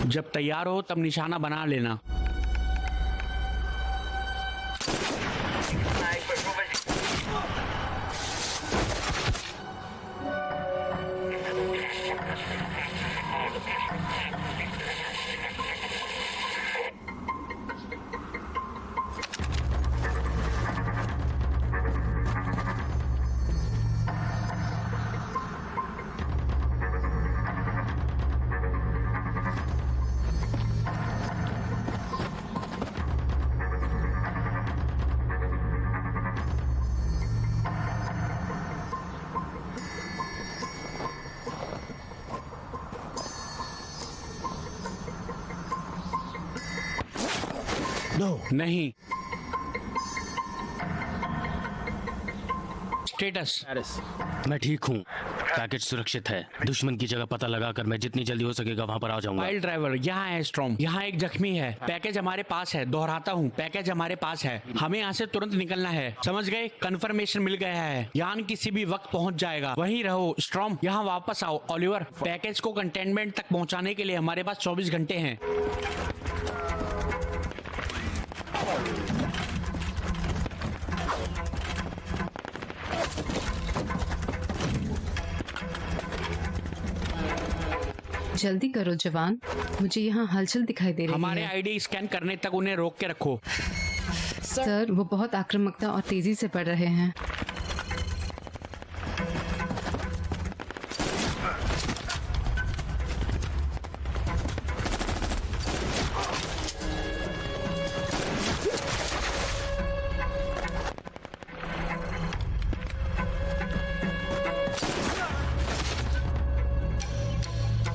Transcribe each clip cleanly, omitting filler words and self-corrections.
जब तैयार हो तब निशाना बना लेना। नहीं। स्टेटस मैं ठीक हूँ, पैकेज सुरक्षित है। दुश्मन की जगह पता लगाकर मैं जितनी जल्दी हो सकेगा वहाँ पर आ जाऊंगा। पाइल ड्राइवर यहाँ है स्ट्रॉम, यहाँ एक जख्मी है। पैकेज हमारे पास है, दोहराता हूँ पैकेज हमारे पास है। हमें यहाँ से तुरंत निकलना है, समझ गए? कंफर्मेशन मिल गया है, यान किसी भी वक्त पहुँच जाएगा। वहीं रहो स्ट्रॉम, यहाँ वापस आओ। ओलिवर, पैकेज को कंटेनमेंट तक पहुँचाने के लिए हमारे पास 24 घंटे हैं। जल्दी करो जवान, मुझे यहाँ हलचल दिखाई दे रही हमारे है। आईडी स्कैन करने तक उन्हें रोक के रखो। सर, वो बहुत आक्रामकता और तेजी से बढ़ रहे हैं।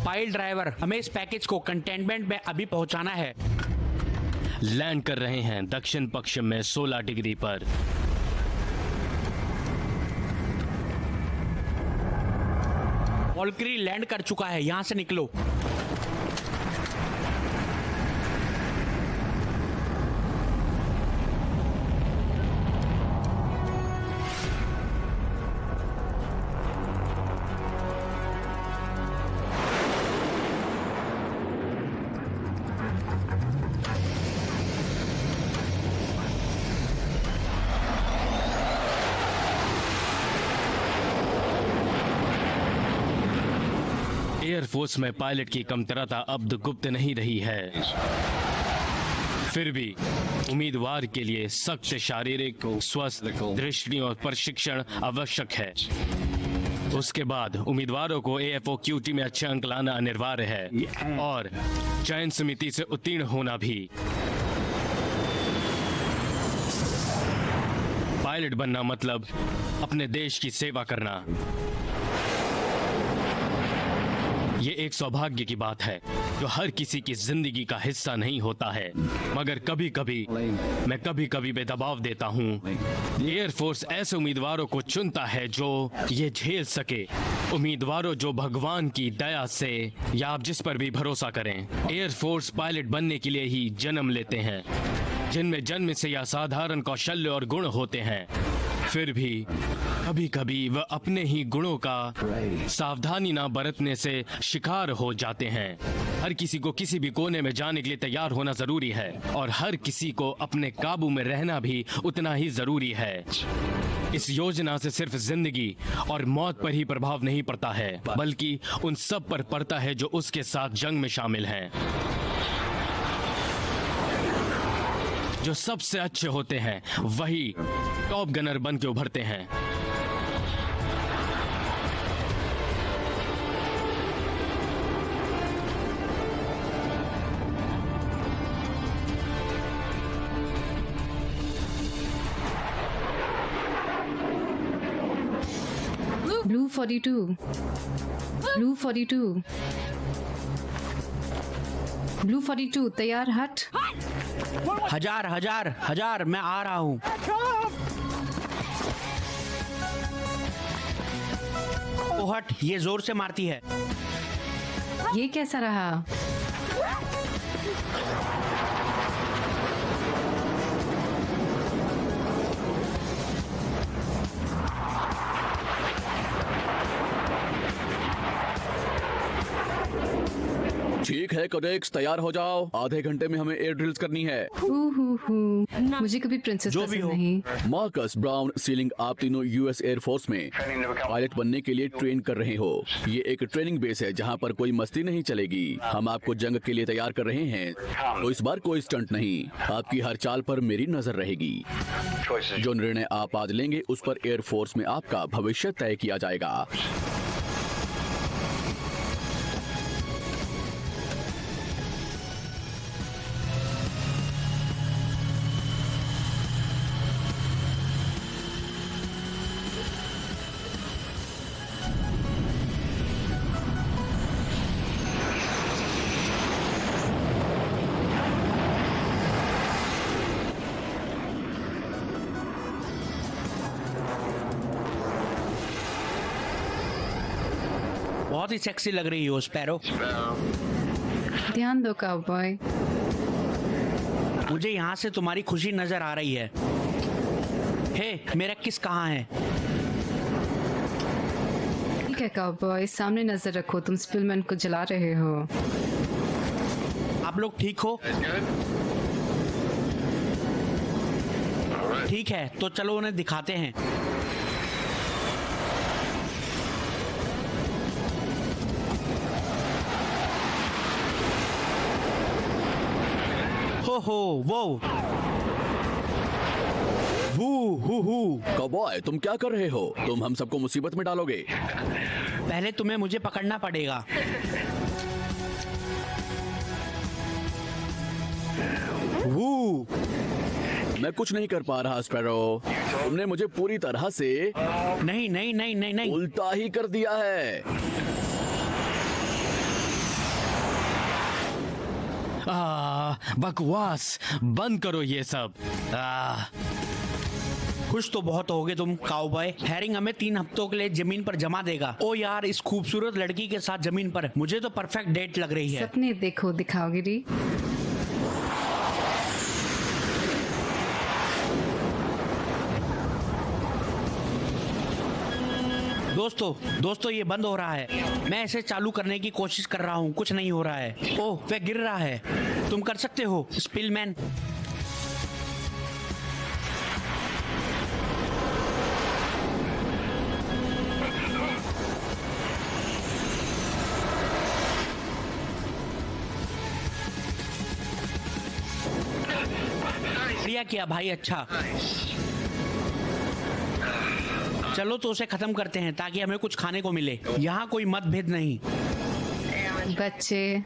पाइल ड्राइवर, हमें इस पैकेज को कंटेनमेंट में अभी पहुंचाना है। लैंड कर रहे हैं दक्षिण पश्चिम में 16 डिग्री पर। वॉल्क्री लैंड कर चुका है, यहाँ से निकलो। एयरफोर्स में पायलट की कमतरता अब गुप्त नहीं रही है। फिर भी उम्मीदवार के लिए सख्त शारीरिक, स्वस्थ दृष्टि और प्रशिक्षण आवश्यक है। उसके बाद उम्मीदवारों को AFOQT में अच्छे अंक लाना अनिवार्य है और चयन समिति से उत्तीर्ण होना भी। पायलट बनना मतलब अपने देश की सेवा करना। ये एक सौभाग्य की बात है जो हर किसी की जिंदगी का हिस्सा नहीं होता है, मगर कभी कभी मैं दबाव देता हूँ। एयरफोर्स ऐसे उम्मीदवारों को चुनता है जो ये झेल सके, उम्मीदवारों जो भगवान की दया से या आप जिस पर भी भरोसा करें। एयरफोर्स पायलट बनने के लिए ही जन्म लेते हैं, जिनमें जन्म से या साधारण कौशल्य और गुण होते हैं। फिर भी कभी कभी वह अपने ही गुणों का सावधानी ना बरतने से शिकार हो जाते हैं। हर किसी को किसी भी कोने में जाने के लिए तैयार होना जरूरी है और हर किसी को अपने काबू में रहना भी उतना ही जरूरी है। इस योजना से सिर्फ जिंदगी और मौत पर ही प्रभाव नहीं पड़ता है, बल्कि उन सब पर पड़ता है जो उसके साथ जंग में शामिल हैं। जो सबसे अच्छे होते हैं वही टॉप गनर बन के उभरते हैं। Blue 42, Blue 42, Blue 42, तैयार हट। हजार मैं आ रहा हूँ। ओ हट, ये जोर से मारती है। ये कैसा रहा? ठीक है कडेक्स, तैयार हो जाओ। आधे घंटे में हमें एयर ड्रिल्स करनी है। मुझे कभी प्रिंसेस जो भी पसंद हो। नहीं। मार्कस ब्राउन सीलिंग, आप तीनों यूएस एयर फोर्स में पायलट बनने के लिए ट्रेन कर रहे हो। ये एक ट्रेनिंग बेस है जहाँ पर कोई मस्ती नहीं चलेगी। हम आपको जंग के लिए तैयार कर रहे हैं, तो इस बार कोई स्टंट नहीं। आपकी हर चाल पर मेरी नजर रहेगी। जो निर्णय आप आज लेंगे उस पर एयर फोर्स में आपका भविष्य तय किया जाएगा। बहुत ही सेक्सी लग रही हो स्पैरो। ध्यान दो काउबॉय। मुझे यहाँ से तुम्हारी खुशी नजर आ रही है। हे, मेरा किस कहाँ है? ठीक है काउबॉय, सामने नजर रखो, तुम स्पिलमैन को जला रहे हो। आप लोग ठीक हो? ठीक है, तो चलो उन्हें दिखाते हैं। हो वो वू हू। कबॉय, तुम क्या कर रहे हो? तुम हम सबको मुसीबत में डालोगे। पहले तुम्हें मुझे पकड़ना पड़ेगा। वू। मैं कुछ नहीं कर पा रहा स्पैरो। तुमने मुझे पूरी तरह से नहीं नहीं नहीं नहीं नहीं। उल्टा ही कर दिया है। बकवास बंद करो ये सब। खुश तो बहुत होगे तुम काउबॉय। हैरिंग हमें 3 हफ्तों के लिए जमीन पर जमा देगा। ओ यार, इस खूबसूरत लड़की के साथ जमीन पर मुझे तो परफेक्ट डेट लग रही है। सपने देखो, दिखाओगे री। दोस्तों ये बंद हो रहा है। मैं इसे चालू करने की कोशिश कर रहा हूँ, कुछ नहीं हो रहा है। ओह, वह गिर रहा है। तुम कर सकते हो स्पिलमैन। बढ़िया किया भाई, अच्छा। चलो तो उसे खत्म करते हैं ताकि हमें कुछ खाने को मिले। यहाँ कोई मतभेद नहीं। बच्चे,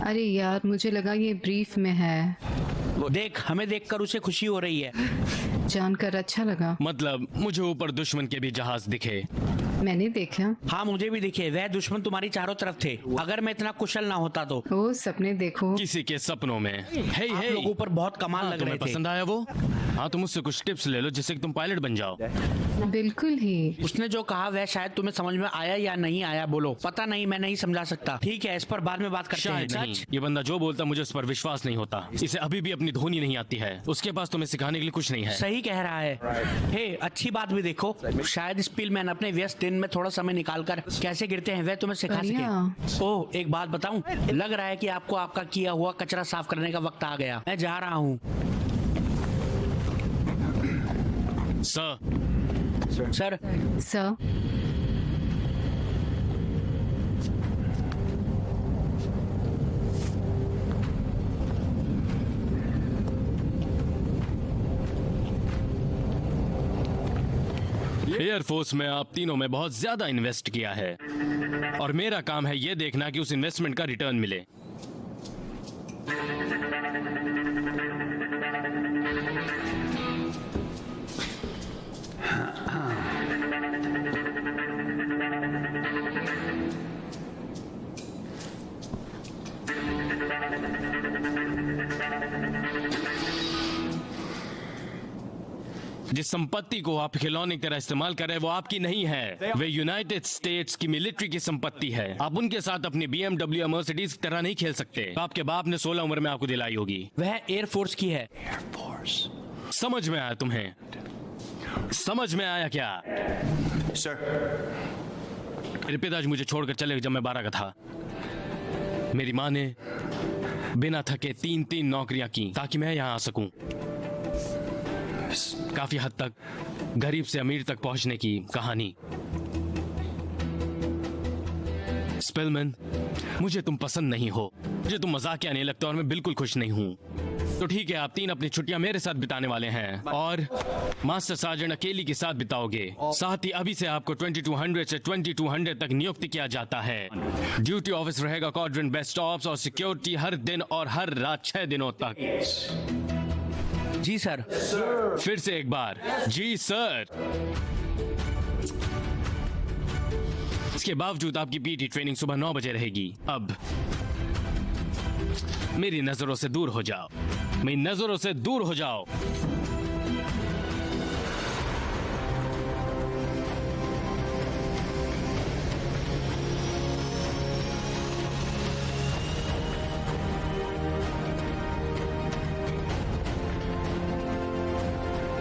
अरे यार, मुझे लगा ये ब्रीफ में है। देख, हमें देखकर उसे खुशी हो रही है। जानकर अच्छा लगा। मतलब मुझे ऊपर दुश्मन के भी जहाज दिखे। मैंने देखा। हाँ, मुझे भी दिखे। वह दुश्मन तुम्हारी चारों तरफ थे। अगर मैं इतना कुशल ना होता तो। ओ, सपने देखो। किसी के सपनों में। हे आप हे, लोगों पर बहुत कमाल लग रहे तुम्हें थे। पसंद आया वो? हाँ, तुम मुझसे कुछ टिप्स ले लो जिससे कि तुम पायलट बन जाओ। बिल्कुल ही। उसने जो कहा वह शायद तुम्हें समझ में आया या नहीं आया, बोलो। पता नहीं, मैं नहीं समझा सकता। ठीक है, इस पर बाद में बात करते हैं। शायद नहीं। सच? ये बंदा जो बोलता मुझे उस पर विश्वास नहीं होता। इसे अभी भी अपनी धोनी नहीं आती है। उसके पास तुम्हें सिखाने के लिए कुछ नहीं है। सही कह रहा है। हे, अच्छी बात भी देखो। शायद स्पिलमैन अपने व्यस्त दिन में थोड़ा समय निकालकर कैसे गिरते हैं वह तुम्हें सिखा बढ़िया। सके। ओह, एक बात बताऊं? लग रहा है कि आपको आपका किया हुआ कचरा साफ करने का वक्त आ गया। मैं जा रहा हूँ। सर। सर, एयरफोर्स में आप तीनों में बहुत ज्यादा इन्वेस्ट किया है और मेरा काम है ये देखना कि उस इन्वेस्टमेंट का रिटर्न मिले। जिस संपत्ति को आप खिलौने की तरह इस्तेमाल कर रहे हैं वो आपकी नहीं है, वे यूनाइटेड स्टेट्स की मिलिट्री की संपत्ति है। आप उनके साथ अपनी BMW या मर्सिडीज की तरह नहीं खेल सकते। आपके बाप ने 16 उम्र में आपको दिलाई होगी। वह एयरफोर्स की है। समझ में आया तुम्हें? समझ में आया क्या? सर, मेरे पिताजी मुझे छोड़कर चले गए जब मैं 12 का था। मेरी माँ ने बिना थके 3 नौकरियां की ताकि मैं यहाँ आ सकूं। काफी हद तक गरीब से अमीर तक पहुंचने की कहानी। स्पिलमैन, मुझे तुम पसंद नहीं हो, मुझे तुम मजाकिया नहीं लगता और मैं बिल्कुल खुश नहीं हूं। तो ठीक है, आप 3 अपनी छुट्टियां मेरे साथ बिताने वाले हैं और मास्टर सार्जेंट अकेली के साथ बिताओगे। साथ ही अभी से आपको 2200 से 2200 तक नियुक्त किया जाता है। ड्यूटी ऑफिस रहेगा क्वाड्रेंट बेस्ट ऑप्स और सिक्योरिटी हर दिन और हर रात 6 दिनों तक। जी सर। फिर से एक बार, जी सर। इसके बावजूद आपकी पीटी ट्रेनिंग सुबह 9 बजे रहेगी। अब मेरी नजरों से दूर हो जाओ, मेरी नजरों से दूर हो जाओ।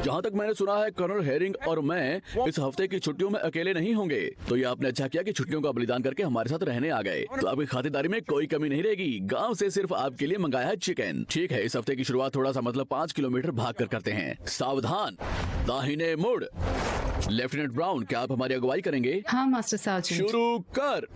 जहाँ तक मैंने सुना है कर्नल हेरिंग और मैं इस हफ्ते की छुट्टियों में अकेले नहीं होंगे, तो ये आपने अच्छा किया कि छुट्टियों का बलिदान करके हमारे साथ रहने आ गए। तो आपकी खातिरदारी में कोई कमी नहीं रहेगी। गांव से सिर्फ आपके लिए मंगाया है चिकन। ठीक है, इस हफ्ते की शुरुआत थोड़ा सा मतलब 5 किलोमीटर भाग कर करते हैं। सावधान, दाहिने मुड़। लेफ्टिनेंट ब्राउन, क्या आप हमारी अगुवाई करेंगे? हाँ मास्टर सार्जेंट। शुरू कर।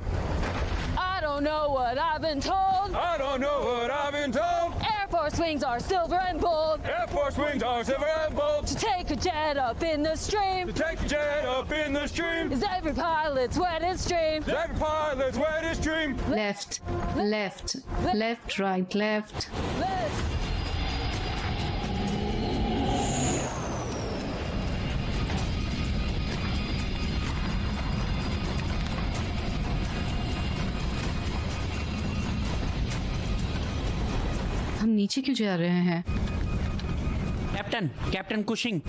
I don't know what I've been told. I don't know what I've been told. Air Force wings are silver and bold. Air Force wings are silver and bold. To take a jet up in the stream. To take the jet up in the stream. Is every pilot's wettest dream. Every pilot's wettest dream. Left left left right left. Let's हम नीचे क्यों जा रहे हैं? Captain, captain Cushing.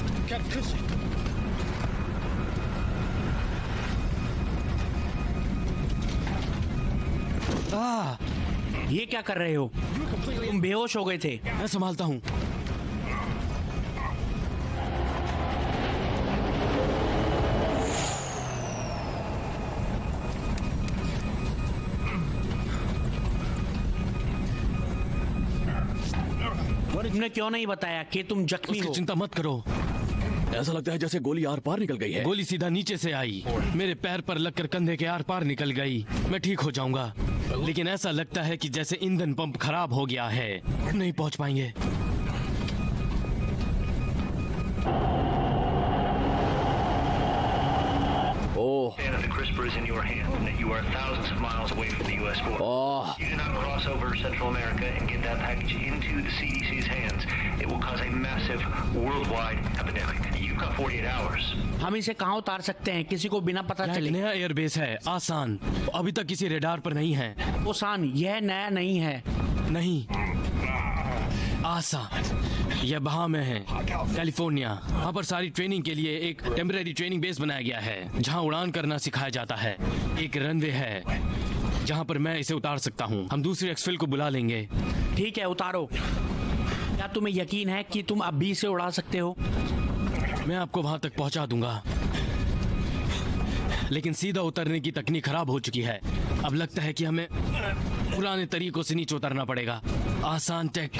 ये क्या कर रहे हो? तुम बेहोश हो गए थे। मैं संभालता हूँ। तुमने क्यों नहीं बताया कि तुम जख्मी उसकी हो? चिंता मत करो। ऐसा लगता है जैसे गोली आर पार निकल गई है। गोली सीधा नीचे से आई, मेरे पैर पर लगकर कंधे के आर पार निकल गई। मैं ठीक हो जाऊंगा, लेकिन ऐसा लगता है कि जैसे ईंधन पंप खराब हो गया है। नहीं पहुंच पाएंगे। ओह, That the CRISPR is in your hand and that you are thousands of miles away from the U.S. border. Oh, You do not cross over Central America and get that package into the CDC's hands. It will cause a massive worldwide epidemic. You've got 48 hours. हम इसे कहाँ उतार सकते हैं किसी को बिना पता यहाँ एक चले? नया एयरबेस है, आसान, अभी तक किसी रेडार पर नहीं है। ओसान, यह नया नहीं है। नहीं, आसान, यह बहा में है, कैलिफोर्निया। वहाँ पर सारी ट्रेनिंग के लिए एक टेम्परेरी ट्रेनिंग बेस बनाया गया है जहाँ उड़ान करना सिखाया जाता है। एक रनवे है जहाँ पर मैं इसे उतार सकता हूँ। हम दूसरे एक्सफिल को बुला लेंगे। ठीक है, उतारो। क्या तुम्हें यकीन है कि तुम अब भी इसे उड़ा सकते हो? मैं आपको वहाँ तक पहुँचा दूंगा, लेकिन सीधा उतरने की तकनीक खराब हो चुकी है। अब लगता है कि हमें पुराने तरीकों से नीचे उतरना पड़ेगा। आसान टेक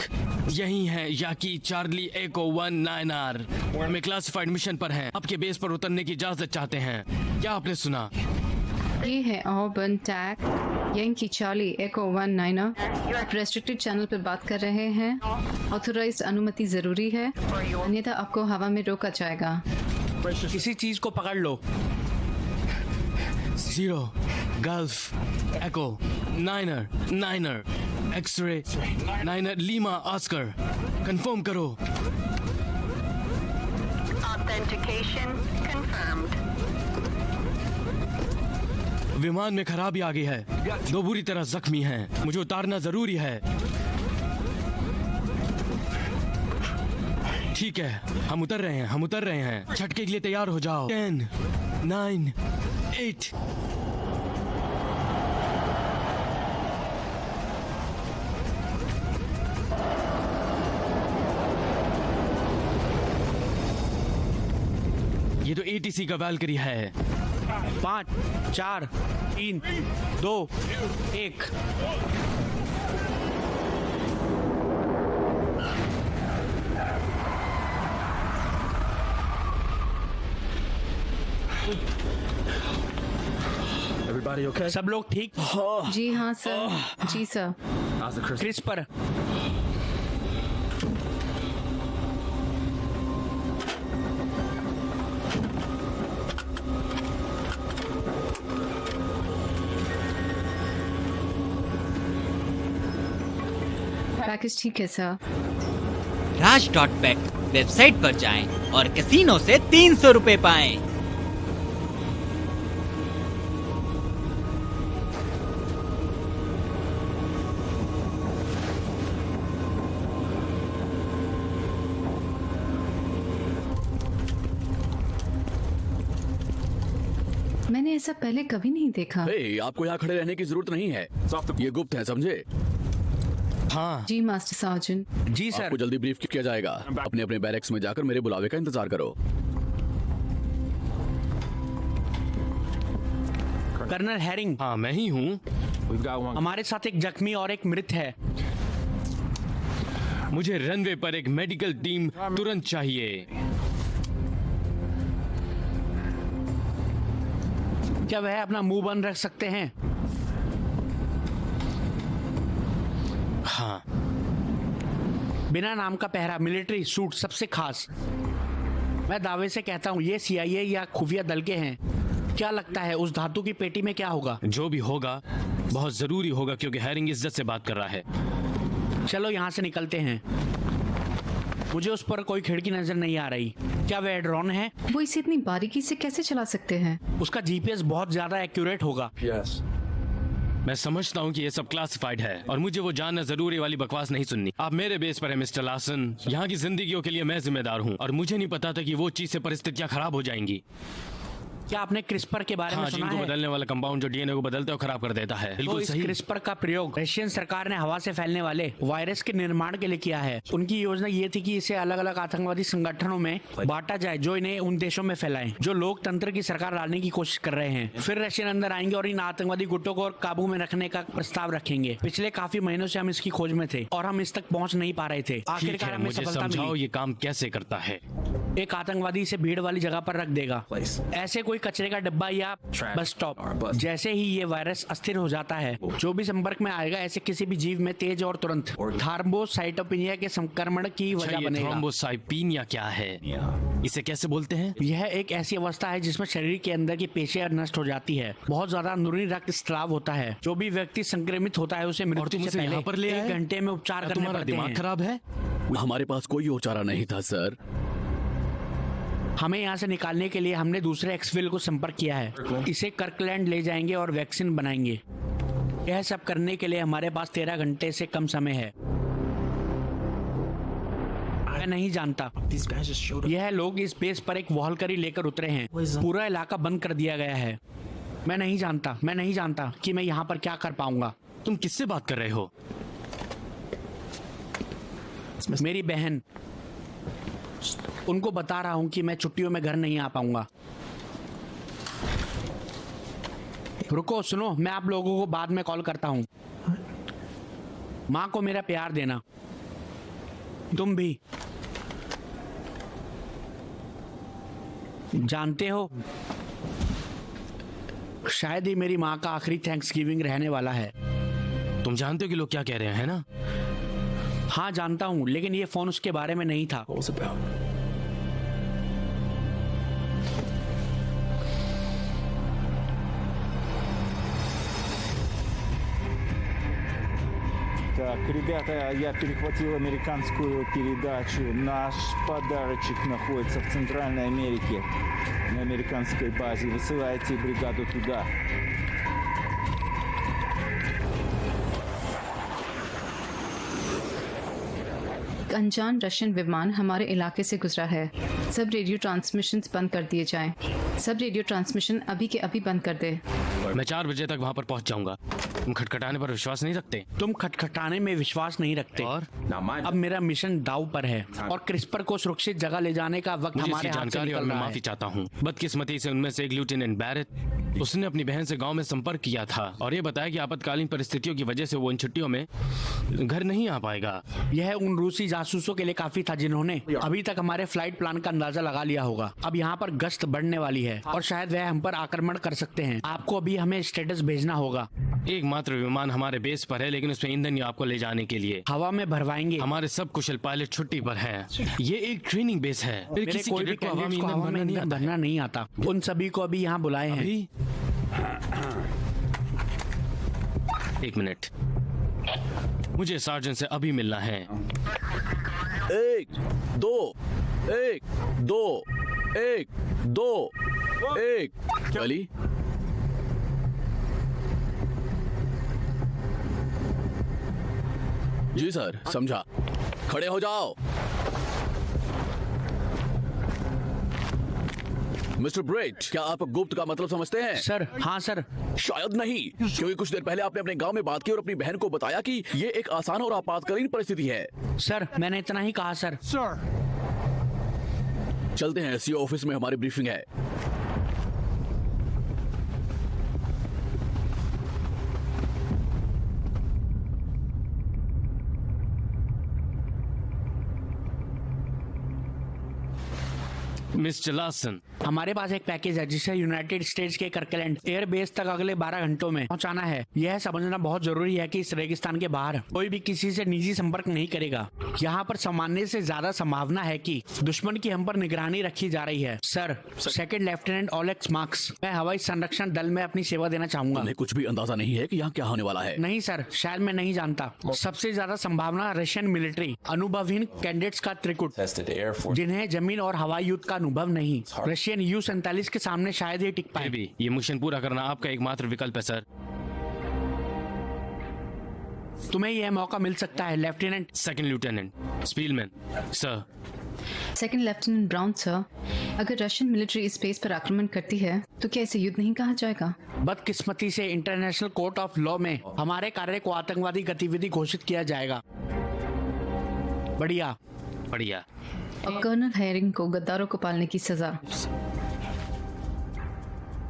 यही है, याकी चार्ली एको 19R। हमें क्लासिफाइड मिशन पर हैं, आपके बेस पर उतरने की इजाजत चाहते हैं। क्या आपने सुना? ये है ऑबर्न टैक यंकी चार्ली एको 19। आप रेस्ट्रिक्टेड चैनल पर बात कर रहे हैं। ऑथोराइज्ड अनुमति जरूरी है, अन्यथा आपको हवा में रोका जाएगा। किसी चीज को पकड़ लो। 0 golf echo 9R x-ray 9R lima oscar. Confirm करो। Authentication confirmed. विमान में खराबी आ गई है, 2 बुरी तरह जख्मी हैं। मुझे उतारना जरूरी है। ठीक है, हम उतर रहे हैं। झटके के लिए तैयार हो जाओ। 10, 9, 8। ये तो ATC का वैल्करी है। 5, 4, 3, 2, 1। Everybody okay? सब लोग ठीक? जी हाँ सर, जी sir. How's the Chris? CRISPR, package ठीक है सर। राज.bet वेबसाइट पर जाएं और कैसीनो से 300 रुपए पाएं। मैंने ऐसा पहले कभी नहीं देखा। आपको यहाँ खड़े रहने की जरूरत नहीं है, ये गुप्त है, समझे? हाँ जी मास्टर सार्जेंट। जी सर। आपको जल्दी ब्रीफ किया जाएगा। अपने अपने बैरक्स में जाकर मेरे बुलावे का इंतजार करो। Colonel Herring. हाँ, मैं ही हूँ। हमारे साथ एक जख्मी और एक मृत है। मुझे रनवे पर एक मेडिकल टीम तुरंत चाहिए। क्या वह अपना मुंह बंद रख सकते हैं? हाँ। बिना नाम का पहरा, मिलिट्री सूट, सबसे खास। मैं दावे से कहता हूँ ये CIA या खुफिया दल के हैं। क्या लगता है उस धातु की पेटी में क्या होगा? जो भी होगा बहुत जरूरी होगा, क्योंकि हैरिंग इज्जत से बात कर रहा है। चलो यहाँ से निकलते हैं। मुझे उस पर कोई खिड़की नजर नहीं आ रही। क्या वह ड्रोन है? वो इसे इतनी बारीकी से कैसे चला सकते हैं? उसका GPS बहुत ज्यादा एक्यूरेट होगा। Yes. मैं समझता हूँ कि ये सब क्लासिफाइड है और मुझे वो जानना जरूरी वाली बकवास नहीं सुननी। आप मेरे बेस पर है मिस्टर लार्सन। यहाँ की जिंदगियों के लिए मैं जिम्मेदार हूँ और मुझे नहीं पता था कि वो चीज से परिस्थितियाँ खराब हो जाएंगी। क्या आपने क्रिस्पर के बारे में सुना जिनको है? बदलने वाला कंपाउंड जो DNA को बदलते और खराब कर देता है। तो बिल्कुल इस सही। क्रिस्पर का प्रयोग रशियन सरकार ने हवा से फैलने वाले वायरस के निर्माण के लिए किया है। उनकी योजना ये थी कि इसे अलग अलग आतंकवादी संगठनों में बांटा जाए जो इन्हें उन देशों में फैलाएं जो लोकतंत्र की सरकार लाने की कोशिश कर रहे हैं। फिर रशियन अंदर आएंगे और इन आतंकवादी गुटों को काबू में रखने का प्रस्ताव रखेंगे। पिछले काफी महीनों से हम इसकी खोज में थे और हम इस तक पहुँच नहीं पा रहे थे। ठीक आखिरकार है, हमें मुझे सफलता समझाओ मिली। ये काम कैसे करता है। एक आतंकवादी इसे भीड़ वाली जगह पर रख देगा, ऐसे कोई कचरे का डब्बा या बस स्टॉप। जैसे ही ये वायरस अस्थिर हो जाता है, जो भी संपर्क में आएगा ऐसे किसी भी जीव में तेज और तुरंत थ्रोम्बोसाइटोपेनिया के संक्रमण की वजह बनेगा। थ्रोम्बोसाइटोपेनिया क्या है? इसे कैसे बोलते हैं? यह एक ऐसी अवस्था है जिसमें शरीर के अंदर की पेशियां नष्ट हो जाती है। बहुत ज्यादा अंदरूनी रक्त स्राव होता है। जो भी व्यक्ति संक्रमित होता है उसे मृत्यु से यहाँ पर ले पहले आए? 1 घंटे में उपचार करने तुम्हारा पड़ते दिमाग हैं। खराब है? हमारे पास कोई और चारा नहीं था सर। हमें यहाँ से निकालने के लिए हमने दूसरे एक्सविल को संपर्क किया है। इसे कर्कलैंड ले जाएंगे और वैक्सीन बनाएंगे। यह सब करने के लिए हमारे पास 13 घंटे से कम समय है। मैं नहीं जानता। यह लोग इस बेस पर एक वॉलकरी लेकर उतरे हैं। पूरा इलाका बंद कर दिया गया है। मैं नहीं जानता कि मैं यहाँ पर क्या कर पाऊंगा। तुम किससे बात कर रहे हो? मेरी बहन। उनको बता रहा हूँ कि मैं छुट्टियों में घर नहीं आ पाऊंगा। रुको, सुनो, मैं आप लोगों को बाद में कॉल करता हूँ। माँ को मेरा प्यार देना। तुम भी। जानते हो, शायद ही मेरी माँ का आखिरी थैंक्सगिविंग रहने वाला है। तुम जानते हो कि लोग क्या कह रहे हैं ना? हाँ जानता हूँ, लेकिन ये फोन उसके बारे में नहीं था। Так, ребята, я перехватил американскую передачу. Наш подарочек находится в Центральной Америке, на американской базе. Высылайте бригаду туда. एक अनजान रशियन विमान हमारे इलाके से गुजरा है। सब रेडियो ट्रांसमिशन बंद कर दिए जाएं। सब रेडियो ट्रांसमिशन अभी के अभी बंद कर दे। मैं 4 बजे तक वहाँ पर पहुँच जाऊंगा। तुम खटखटाने पर विश्वास नहीं रखते? तुम खटखटाने में विश्वास नहीं रखते और अब मेरा मिशन दाव पर है और क्रिस्पर को सुरक्षित जगह ले जाने का वक्त मुझे हमारे इसकी हाथ से जानकारी और निकल मैं रहा माफी है। चाहता हूँ। बदकिस्मती से उनमें से एक लेफ्टिनेंट बैरेट, उसने अपनी बहन से गांव में संपर्क किया था और ये बताया कि आपातकालीन परिस्थितियों की वजह से वो इन छुट्टियों में घर नहीं आ पाएगा। यह उन रूसी जासूसों के लिए काफी था जिन्होंने अभी तक हमारे फ्लाइट प्लान का अंदाजा लगा लिया होगा। अब यहाँ पर गश्त बढ़ने वाली है और शायद वह हम पर आक्रमण कर सकते हैं। आपको अभी हमें स्टेटस भेजना होगा। एकमात्र विमान हमारे बेस पर है, लेकिन उसमें ईंधन आपको ले जाने के लिए हवा में भरवाएंगे। हमारे सब कुशल पायलट छुट्टी पर हैं। ये एक ट्रेनिंग बेस है। फिर मेरे किसी कोई भी कैडेट को हवा में कैंडिडेट को ईंधन हवा में ईंधन भरना नहीं आता। उन सभी को अभी यहाँ बुलाए हैं। अभी? एक मिनट, मुझे सार्जेंट से अभी मिलना है। 1 2 1 2 1 2 1 अली, जी सर, समझा। खड़े हो जाओ। मिस्टर ब्रेट, क्या आप गुप्त का मतलब समझते हैं? सर, हाँ सर। शायद नहीं, क्योंकि कुछ देर पहले आपने अपने गांव में बात की और अपनी बहन को बताया कि ये एक आसान और आपातकालीन परिस्थिति है। सर, मैंने इतना ही कहा सर। चलते हैं, सीओ ऑफिस में हमारी ब्रीफिंग है। मिस्टर लार्सन, हमारे पास एक पैकेज है जिसे यूनाइटेड स्टेट्स के कर्कलैंड एयर बेस तक अगले 12 घंटों में पहुंचाना है। यह समझना बहुत जरूरी है कि इस रेगिस्तान के बाहर कोई भी किसी से निजी संपर्क नहीं करेगा। यहाँ पर सामान्य से ज्यादा संभावना है कि दुश्मन की हम पर निगरानी रखी जा रही है। Sir, second lieutenant OLX marks, मैं हवाई संरक्षण दल में अपनी सेवा देना चाहूंगा। उन्हें कुछ भी अंदाजा नहीं है कि यहाँ क्या होने वाला है। नहीं सर, शायद मैं नहीं जानता। सबसे ज्यादा संभावना रशियन मिलिट्री अनुभवहीन कैंडिडेट्स का त्रिकुट, जिन्हें जमीन और हवाई युद्ध का अनुभव नहीं। रशियन U-47 के सामने शायद ही टिक पाए। भी ये मिशन पूरा करना आपका एकमात्र विकल्प है सर। तुम्हें यह मौका मिल सकता है lieutenant. Second lieutenant Spielman sir. Second lieutenant brown sir, अगर रशियन मिलिट्री इस बेस पर आक्रमण करती है तो क्या इसे युद्ध नहीं कहा जाएगा? बदकिस्मती से इंटरनेशनल कोर्ट ऑफ लॉ में हमारे कार्य को आतंकवादी गतिविधि घोषित किया जाएगा। बढ़िया बढ़िया। और कर्नल हेरिंग को गद्दारों को पालने की सजा।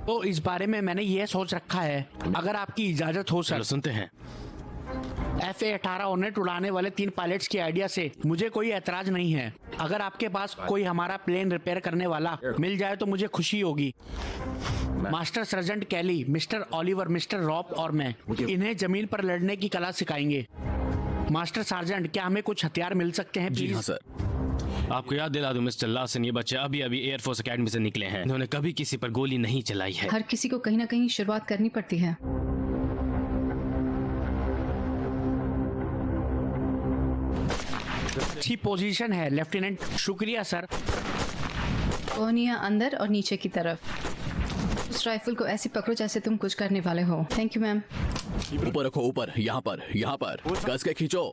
तो इस बारे में मैंने यह सोच रखा है, अगर आपकी इजाजत हो सर। चलो सुनते हैं। FA-18 ऑर्नेट उड़ाने वाले 3 पायलट्स के आइडिया से मुझे कोई ऐतराज नहीं है। अगर आपके पास कोई हमारा प्लेन रिपेयर करने वाला मिल जाए तो मुझे खुशी होगी। मास्टर सर्जेंट कैली, मिस्टर ओलिवर, मिस्टर रॉब और मैं इन्हें जमीन पर लड़ने की कला सिखाएंगे। मास्टर सार्जेंट, क्या हमें कुछ हथियार मिल सकते हैं जी प्लीज? हाँ सर। आपको याद दिला दूं मिस्टर लार्सन, ये बच्चे अभी अभी एयरफोर्स एकेडमी से निकले हैं। इन्होंने कभी किसी पर गोली नहीं चलाई है। हर किसी को कहीं ना कहीं शुरुआत करनी पड़ती है। अच्छी पोजीशन है लेफ्टिनेंट। शुक्रिया सर। कोहनिया अंदर और नीचे की तरफ। उस राइफल को ऐसे पकड़ो जैसे तुम कुछ करने वाले हो। Thank you ma'am. ऊपर रखो, ऊपर, यहाँ पर कस के खींचो।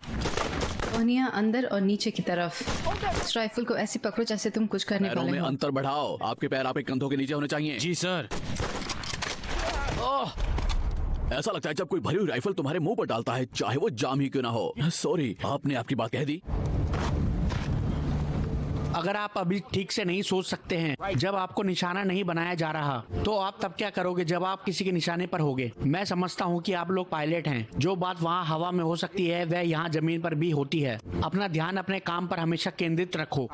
कोहनिया अंदर और नीचे की तरफ। उस राइफल को ऐसे पकड़ो जैसे तुम कुछ करने पैरों वाले में हो। अंतर बढ़ाओ। आपके पैर आपके कंधों के नीचे होने चाहिए। जी सर। ऐसा लगता है जब कोई भरी हुई राइफल तुम्हारे मुंह पर डालता है, चाहे वो जाम ही क्यों ना हो। सॉरी, आपने आपकी बात कह दी। अगर आप अभी ठीक से नहीं सोच सकते हैं जब आपको निशाना नहीं बनाया जा रहा, तो आप तब क्या करोगे जब आप किसी के निशाने पर होगे? मैं समझता हूँ कि आप लोग पायलट हैं। जो बात वहाँ हवा में हो सकती है वह यहाँ जमीन पर भी होती है। अपना ध्यान अपने काम पर हमेशा केंद्रित रखो।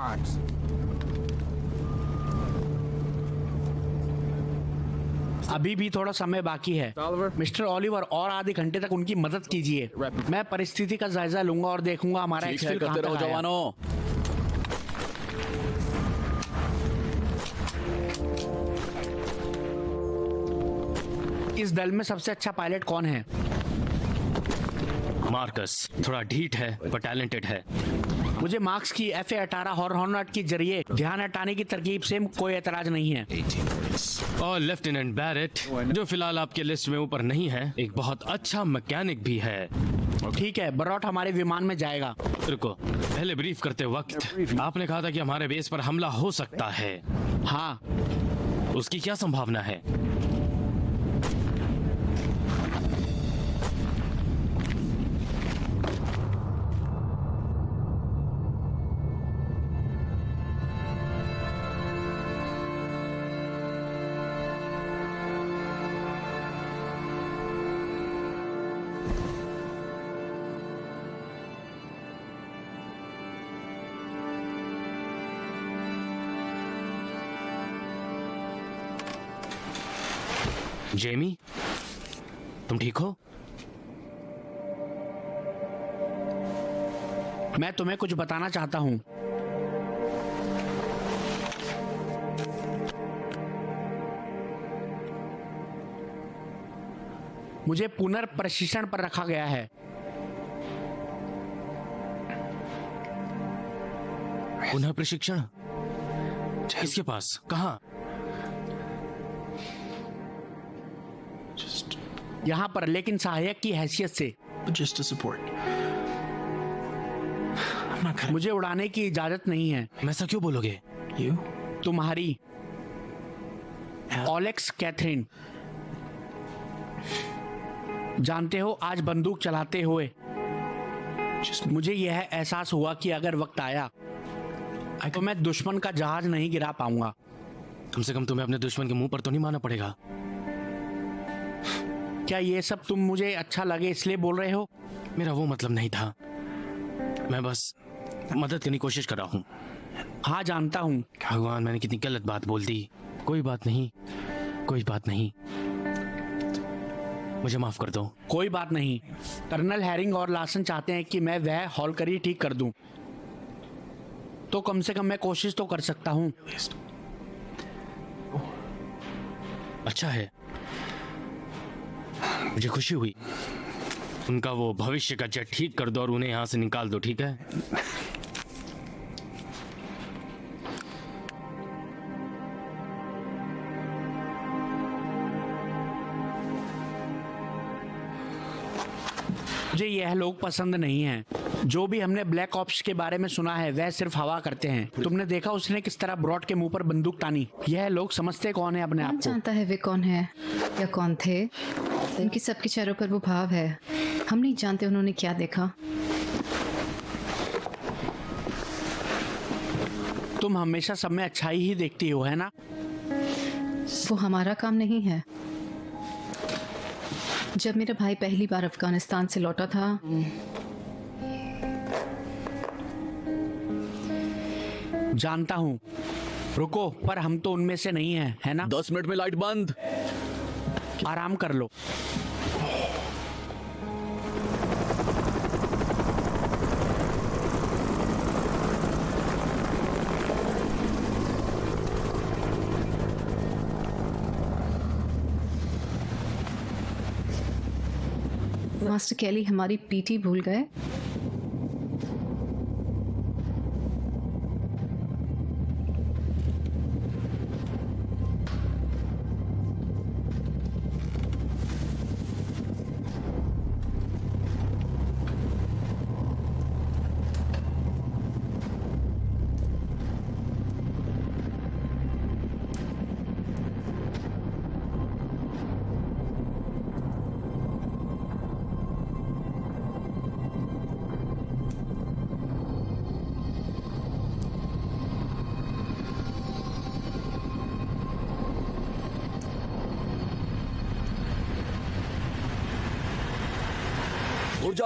अभी भी थोड़ा समय बाकी है। मिस्टर ओलिवर, और आधे घंटे तक उनकी मदद कीजिए। मैं परिस्थिति का जायजा लूंगा और देखूंगा हमारा ठीक है, एक्सफिल कहाँ करते रहो तक आया। जवानों। इस दल में सबसे अच्छा पायलट कौन है? मार्कस थोड़ा ढीठ है पर टैलेंटेड है। मुझे मार्क्स की FA-18 हॉर्नट के जरिए ध्यान हटाने की तरकीब से कोई एतराज नहीं है। और लेफ्टिनेंट बैरेट, जो फिलहाल आपके लिस्ट में ऊपर नहीं है, एक बहुत अच्छा मैकेनिक भी है। ठीक है, बरौट हमारे विमान में जाएगा। रुको, पहले ब्रीफ करते वक्त आपने कहा था कि हमारे बेस पर हमला हो सकता है। हाँ, उसकी क्या संभावना है? जेमी, तुम ठीक हो? मैं तुम्हें कुछ बताना चाहता हूँ। मुझे पुनर्प्रशिक्षण पर रखा गया है। पुनः प्रशिक्षण? किसके पास? कहाँ? यहाँ पर, लेकिन सहायक की हैसियत से। Just to support. I'm not gonna. मुझे उड़ाने की इजाजत नहीं है। मैं ऐसा क्यों बोलोगे? You? तुम्हारी ओलेक्स कैथरीन, जानते हो, आज बंदूक चलाते हुए मुझे यह एहसास हुआ कि अगर वक्त आया तो मैं दुश्मन का जहाज नहीं गिरा पाऊंगा। कम से कम तुम्हें अपने दुश्मन के मुंह पर तो नहीं मारना पड़ेगा। क्या ये सब तुम मुझे अच्छा लगे इसलिए बोल रहे हो? मेरा वो मतलब नहीं था, मैं बस मदद करने की कोशिश कर रहा हूँ। हाँ, जानता हूँ। भगवान, मैंने कितनी गलत बात बोल दी। कोई बात नहीं, कोई बात नहीं, मुझे माफ कर दो। कोई बात नहीं। कर्नल हैरिंग और लार्सन चाहते हैं कि मैं वह हॉलकरी ठीक कर दूं, तो कम से कम मैं कोशिश तो कर सकता हूँ। अच्छा है, मुझे खुशी हुई। उनका वो भविष्य का जेट ठीक कर दो और उन्हें यहां से निकाल दो, ठीक है? मुझे यह लोग पसंद नहीं हैं। जो भी हमने ब्लैक ऑप्स के बारे में सुना है वह सिर्फ हवा करते हैं। तुमने देखा उसने किस तरह ब्रॉड के मुंह पर बंदूक तानी। यह लोग समझते कौन है अपने आप कौन को? जानता है वे कौन है या कौन थे? उनकी सबके चेहरों पर वो भाव है। हम नहीं जानते उन्होंने क्या देखा। तुम हमेशा सब में अच्छाई ही देखती हो, है ना? वो हमारा काम नहीं है। जब मेरा भाई पहली बार अफगानिस्तान से लौटा था, जानता हूँ। रुको, पर हम तो उनमें से नहीं हैं, है ना? 10 मिनट में लाइट बंद। आराम कर लो। मास्टर कैली हमारी पीटी भूल गए।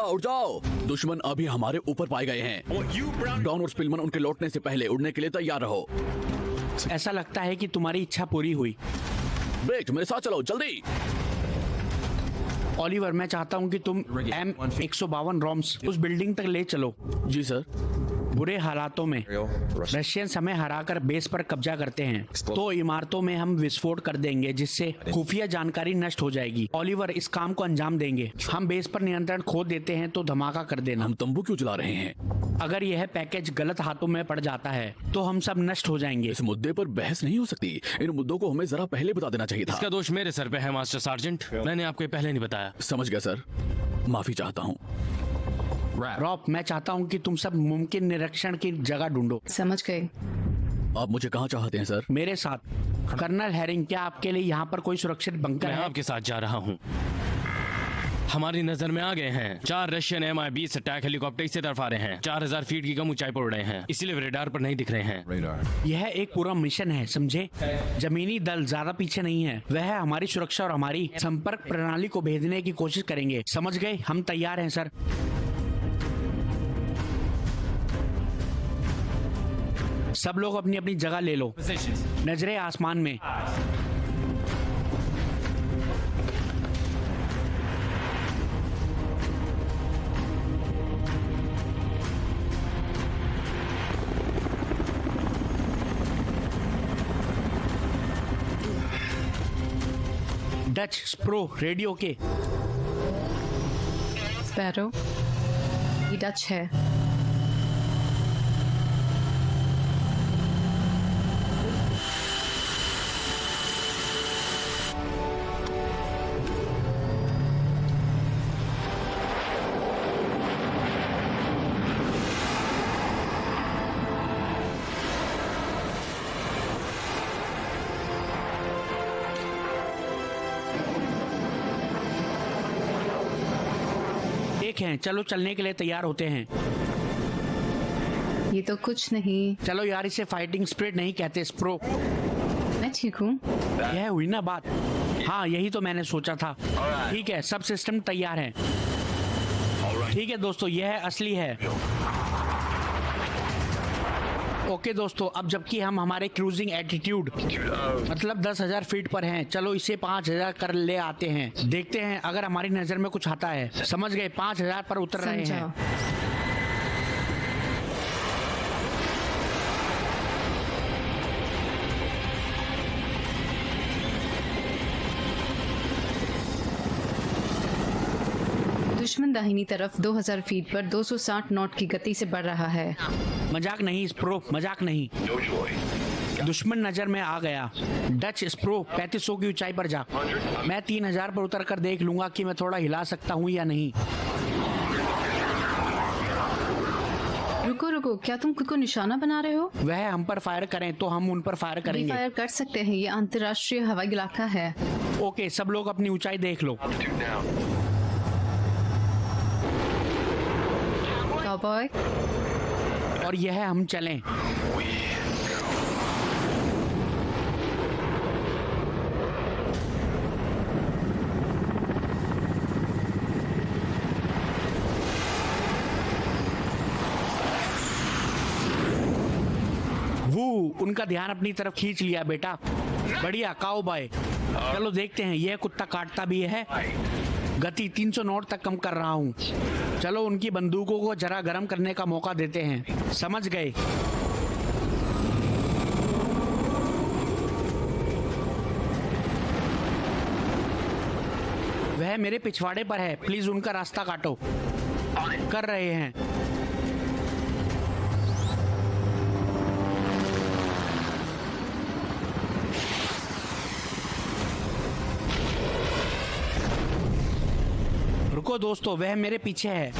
उड़ जाओ। दुश्मन अभी हमारे ऊपर पाए गए हैं। डॉन और स्पिलमन उनके लौटने से पहले उड़ने के लिए तैयार रहो। ऐसा लगता है कि तुम्हारी इच्छा पूरी हुई। ब्रेट, मेरे साथ चलो जल्दी। ओलिवर, मैं चाहता हूँ कि तुम M152 रॉम्स उस बिल्डिंग तक ले चलो। जी सर। बुरे हालातों में रशियंस हमें हराकर बेस पर कब्जा करते हैं, तो इमारतों में हम विस्फोट कर देंगे जिससे खुफिया जानकारी नष्ट हो जाएगी। ओलिवर, इस काम को अंजाम देंगे। हम बेस पर नियंत्रण खो देते हैं तो धमाका कर देना। हम तंबू क्यों जला रहे हैं? अगर यह पैकेज गलत हाथों में पड़ जाता है तो हम सब नष्ट हो जाएंगे। इस मुद्दे पर बहस नहीं हो सकती। इन मुद्दों को हमें जरा पहले बता देना चाहिए था। इसका दोष मेरे सर पे है मास्टर सार्जेंट। मैंने आपको पहले नहीं बताया। समझ गया सर, माफी चाहता हूँ। रॉब, मैं चाहता हूँ कि तुम सब मुमकिन निरीक्षण की जगह ढूंढो। समझ गए। आप मुझे कहाँ चाहते हैं सर? मेरे साथ। कर्नल हैरिंग, क्या आपके लिए यहाँ पर कोई सुरक्षित बंकर मैं है? आपके साथ जा रहा हूँ। हमारी नजर में आ गए हैं। 4 रशियन MI-20 अटैक हेलीकॉप्टर इसी तरफ आ रहे हैं। 4000 फीट की कम ऊंचाई पर उड़ रहे हैं, इसलिए वे रडार पर नहीं दिख रहे हैं। यह एक पूरा मिशन है, समझे? जमीनी दल ज्यादा पीछे नहीं है। वह हमारी सुरक्षा और हमारी संपर्क प्रणाली को भेजने की कोशिश करेंगे। समझ गए? हम तैयार हैं सर। सब लोग अपनी अपनी जगह ले लो। नजरें आसमान में। डच स्प्रो रेडियो के। स्पैरो, ये डच है। हैं, चलो चलने के लिए तैयार होते हैं। ये तो कुछ नहीं। चलो यार, इसे फाइटिंग स्पिरिट नहीं कहते स्प्रो। मैं ठीक हूँ। यह हुई ना बात? हाँ, यही तो मैंने सोचा था। ठीक है, सब सिस्टम तैयार हैं। ठीक है दोस्तों, यह असली है। ओके दोस्तों, अब जबकि हम हमारे क्रूजिंग एटीट्यूड मतलब 10,000 फीट पर हैं, चलो इसे 5,000 कर ले आते हैं। देखते हैं अगर हमारी नजर में कुछ आता है। समझ गए? 5,000 पर उतर रहे हैं। दुश्मन दाहिनी तरफ 2000 फीट पर 260 नॉट की गति से बढ़ रहा है। मजाक नहीं स्प्रो, मजाक नहीं। दुश्मन नजर में आ गया। डच स्प्रो, 3500 की ऊंचाई पर जा। मैं 3000 पर उतर कर देख लूंगा कि मैं थोड़ा हिला सकता हूँ या नहीं। रुको रुको, क्या तुम खुद को निशाना बना रहे हो? वह हम पर फायर करें तो हम उन पर फायर करेंगे। फायर कर सकते हैं, ये अंतर्राष्ट्रीय हवाई इलाका है। ओके, सब लोग अपनी ऊंचाई देख लो। काउबॉय, और यह हम चलें। उनका ध्यान अपनी तरफ खींच लिया बेटा। बढ़िया काउबॉय। चलो देखते हैं, यह कुत्ता काटता भी है। गति 300 नॉट तक कम कर रहा हूँ। चलो उनकी बंदूकों को जरा गर्म करने का मौका देते हैं। समझ गए? वह मेरे पिछवाड़े पर है, प्लीज उनका रास्ता काटो। कर रहे हैं। रुको दोस्तों, वह मेरे पीछे है।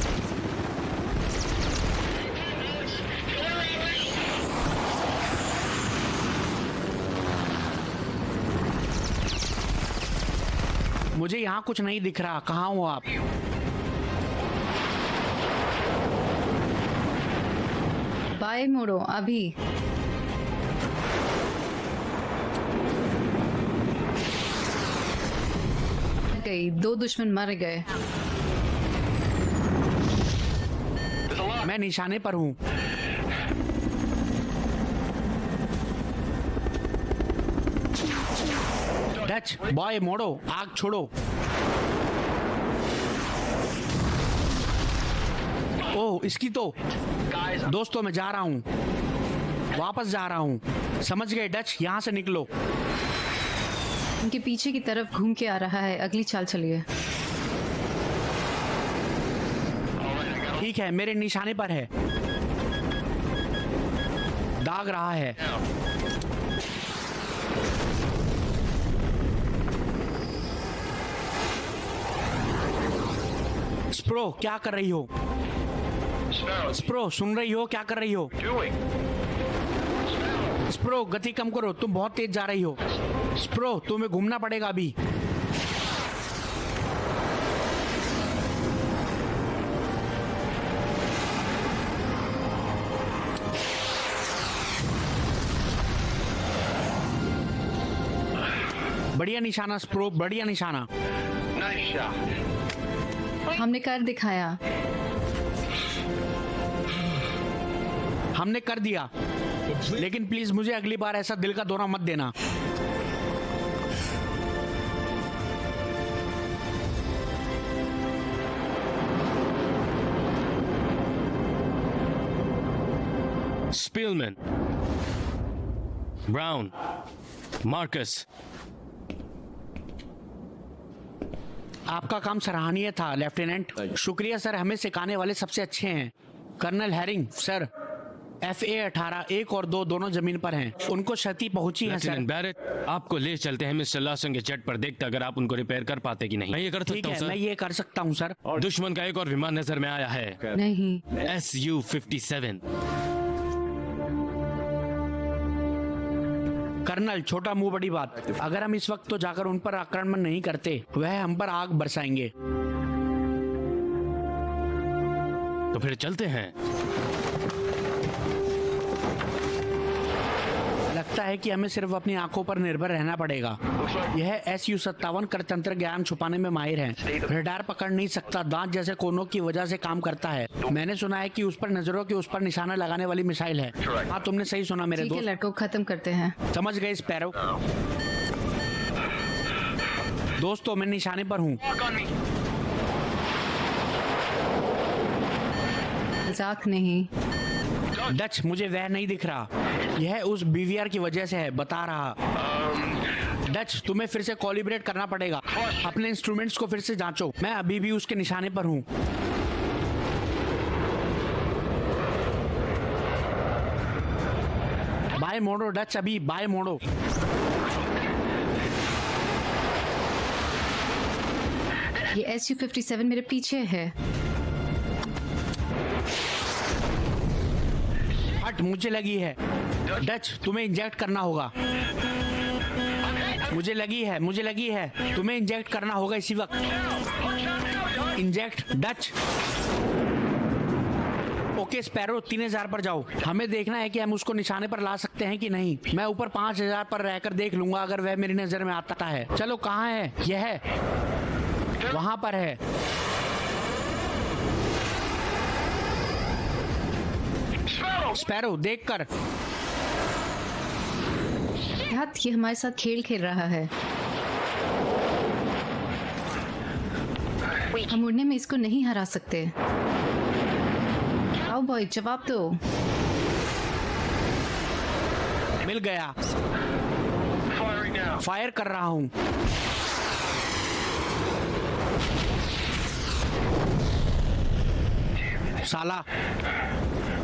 मुझे यहाँ कुछ नहीं दिख रहा। कहाँ हो आप? बाएं मुड़ो अभी। गई, 2 दुश्मन मर गए। मैं निशाने पर हूँ। डच बॉय, मोड़ो, आग छोड़ो। ओह, इसकी तो। दोस्तों मैं जा रहा हूँ, वापस जा रहा हूँ। समझ गए डच? यहाँ से निकलो। उनके पीछे की तरफ घूम के आ रहा है, अगली चाल चलिए। ठीक है, मेरे निशाने पर है। दाग रहा है। स्प्रो, क्या कर रही हो? स्प्रो, सुन रही हो? क्या कर रही हो? स्प्रो, गति कम करो, तुम बहुत तेज जा रही हो। स्प्रो, तुम्हें घूमना पड़ेगा अभी। बढ़िया निशाना स्प्रो, बढ़िया निशाना। हमने कर दिखाया। हमने कर दिया, लेकिन प्लीज मुझे अगली बार ऐसा दिल का दौरा मत देना। स्पिलमैन, ब्राउन, मार्कस, आपका काम सराहनीय था लेफ्टिनेंट। शुक्रिया सर, हमें सिखाने वाले सबसे अच्छे हैं। कर्नल हैरिंग सर, FA-18 1 और 2 दोनों जमीन पर हैं। उनको क्षति पहुंची है सर। लेफ्टिनेंट बैरेट, आपको ले चलते हैं मिस्टर लॉसन के जेट पर, देखते अगर आप उनको रिपेयर कर पाते कि नहीं। मैं ये कर ठीक सकता हूँ है, सर। मैं ये कर सकता हूँ सर। दुश्मन का एक और विमान नजर में आया है, नहीं। SU-57। कर्नल, छोटा मुंह बड़ी बात। अगर हम इस वक्त तो जाकर उन पर आक्रमण नहीं करते, वह हम पर आग बरसाएंगे। तो फिर चलते हैं। लगता है कि हमें सिर्फ अपनी आंखों पर निर्भर रहना पड़ेगा। यह SU-57 करतंत्र ज्ञान छुपाने में माहिर है। रडार पकड़ नहीं सकता, दांत जैसे कोनों की वजह से काम करता है। मैंने सुना है कि उस पर नजरों के उस पर निशाना लगाने वाली मिसाइल है। हाँ, तुमने सही सुना मेरे ठीक है दोस्त। लड़कों, खत्म करते हैं। समझ गए स्पैरो? दोस्तों, मैं निशाने पर हूँ। मजाक नहीं। डच, मुझे वह नहीं दिख रहा। यह उस BVR की वजह से है, बता रहा। डच, तुम्हें फिर से कॉलिब्रेट करना पड़ेगा। अपने इंस्ट्रूमेंट्स को फिर से जांचो। मैं अभी भी उसके निशाने पर हूँ। बाय मोड़ो डच, अभी बाय मोड़ो। ये SU-57 मेरे पीछे है। हट, मुझे लगी है। डच, तुम्हें इंजेक्ट करना होगा। मुझे लगी है। तुम्हें इंजेक्ट करना होगा इसी वक्त। Inject Dutch. ओके स्पैरो, 3000 पर जाओ। हमें देखना है कि हम उसको निशाने पर ला सकते हैं कि नहीं। मैं ऊपर 5000 पर रहकर देख लूंगा अगर वह मेरी नजर में आता है। चलो, कहाँ है? यह है, वहां पर है। स्पैरो, देखकर। ये हमारे साथ खेल खेल रहा है। हम उड़ने में इसको नहीं हरा सकते। आओ बॉय, जवाब दो। मिल गया। फायर कर रहा हूँ। साला,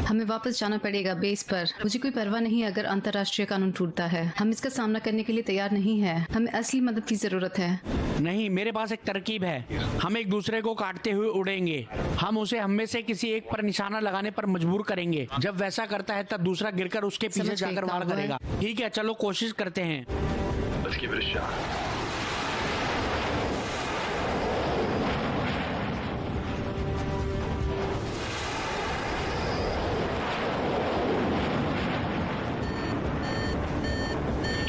हमें वापस जाना पड़ेगा बेस पर। मुझे कोई परवाह नहीं अगर अंतर्राष्ट्रीय कानून टूटता है। हम इसका सामना करने के लिए तैयार नहीं है। हमें असली मदद की जरूरत है। नहीं, मेरे पास एक तरकीब है। हम एक दूसरे को काटते हुए उड़ेंगे। हम उसे हम में से किसी एक पर निशाना लगाने पर मजबूर करेंगे। जब वैसा करता है तब दूसरा गिरकर उसके पीछे समझ गए, जाकर वार काम हुआ है। करेगा। ठीक है, चलो कोशिश करते हैं।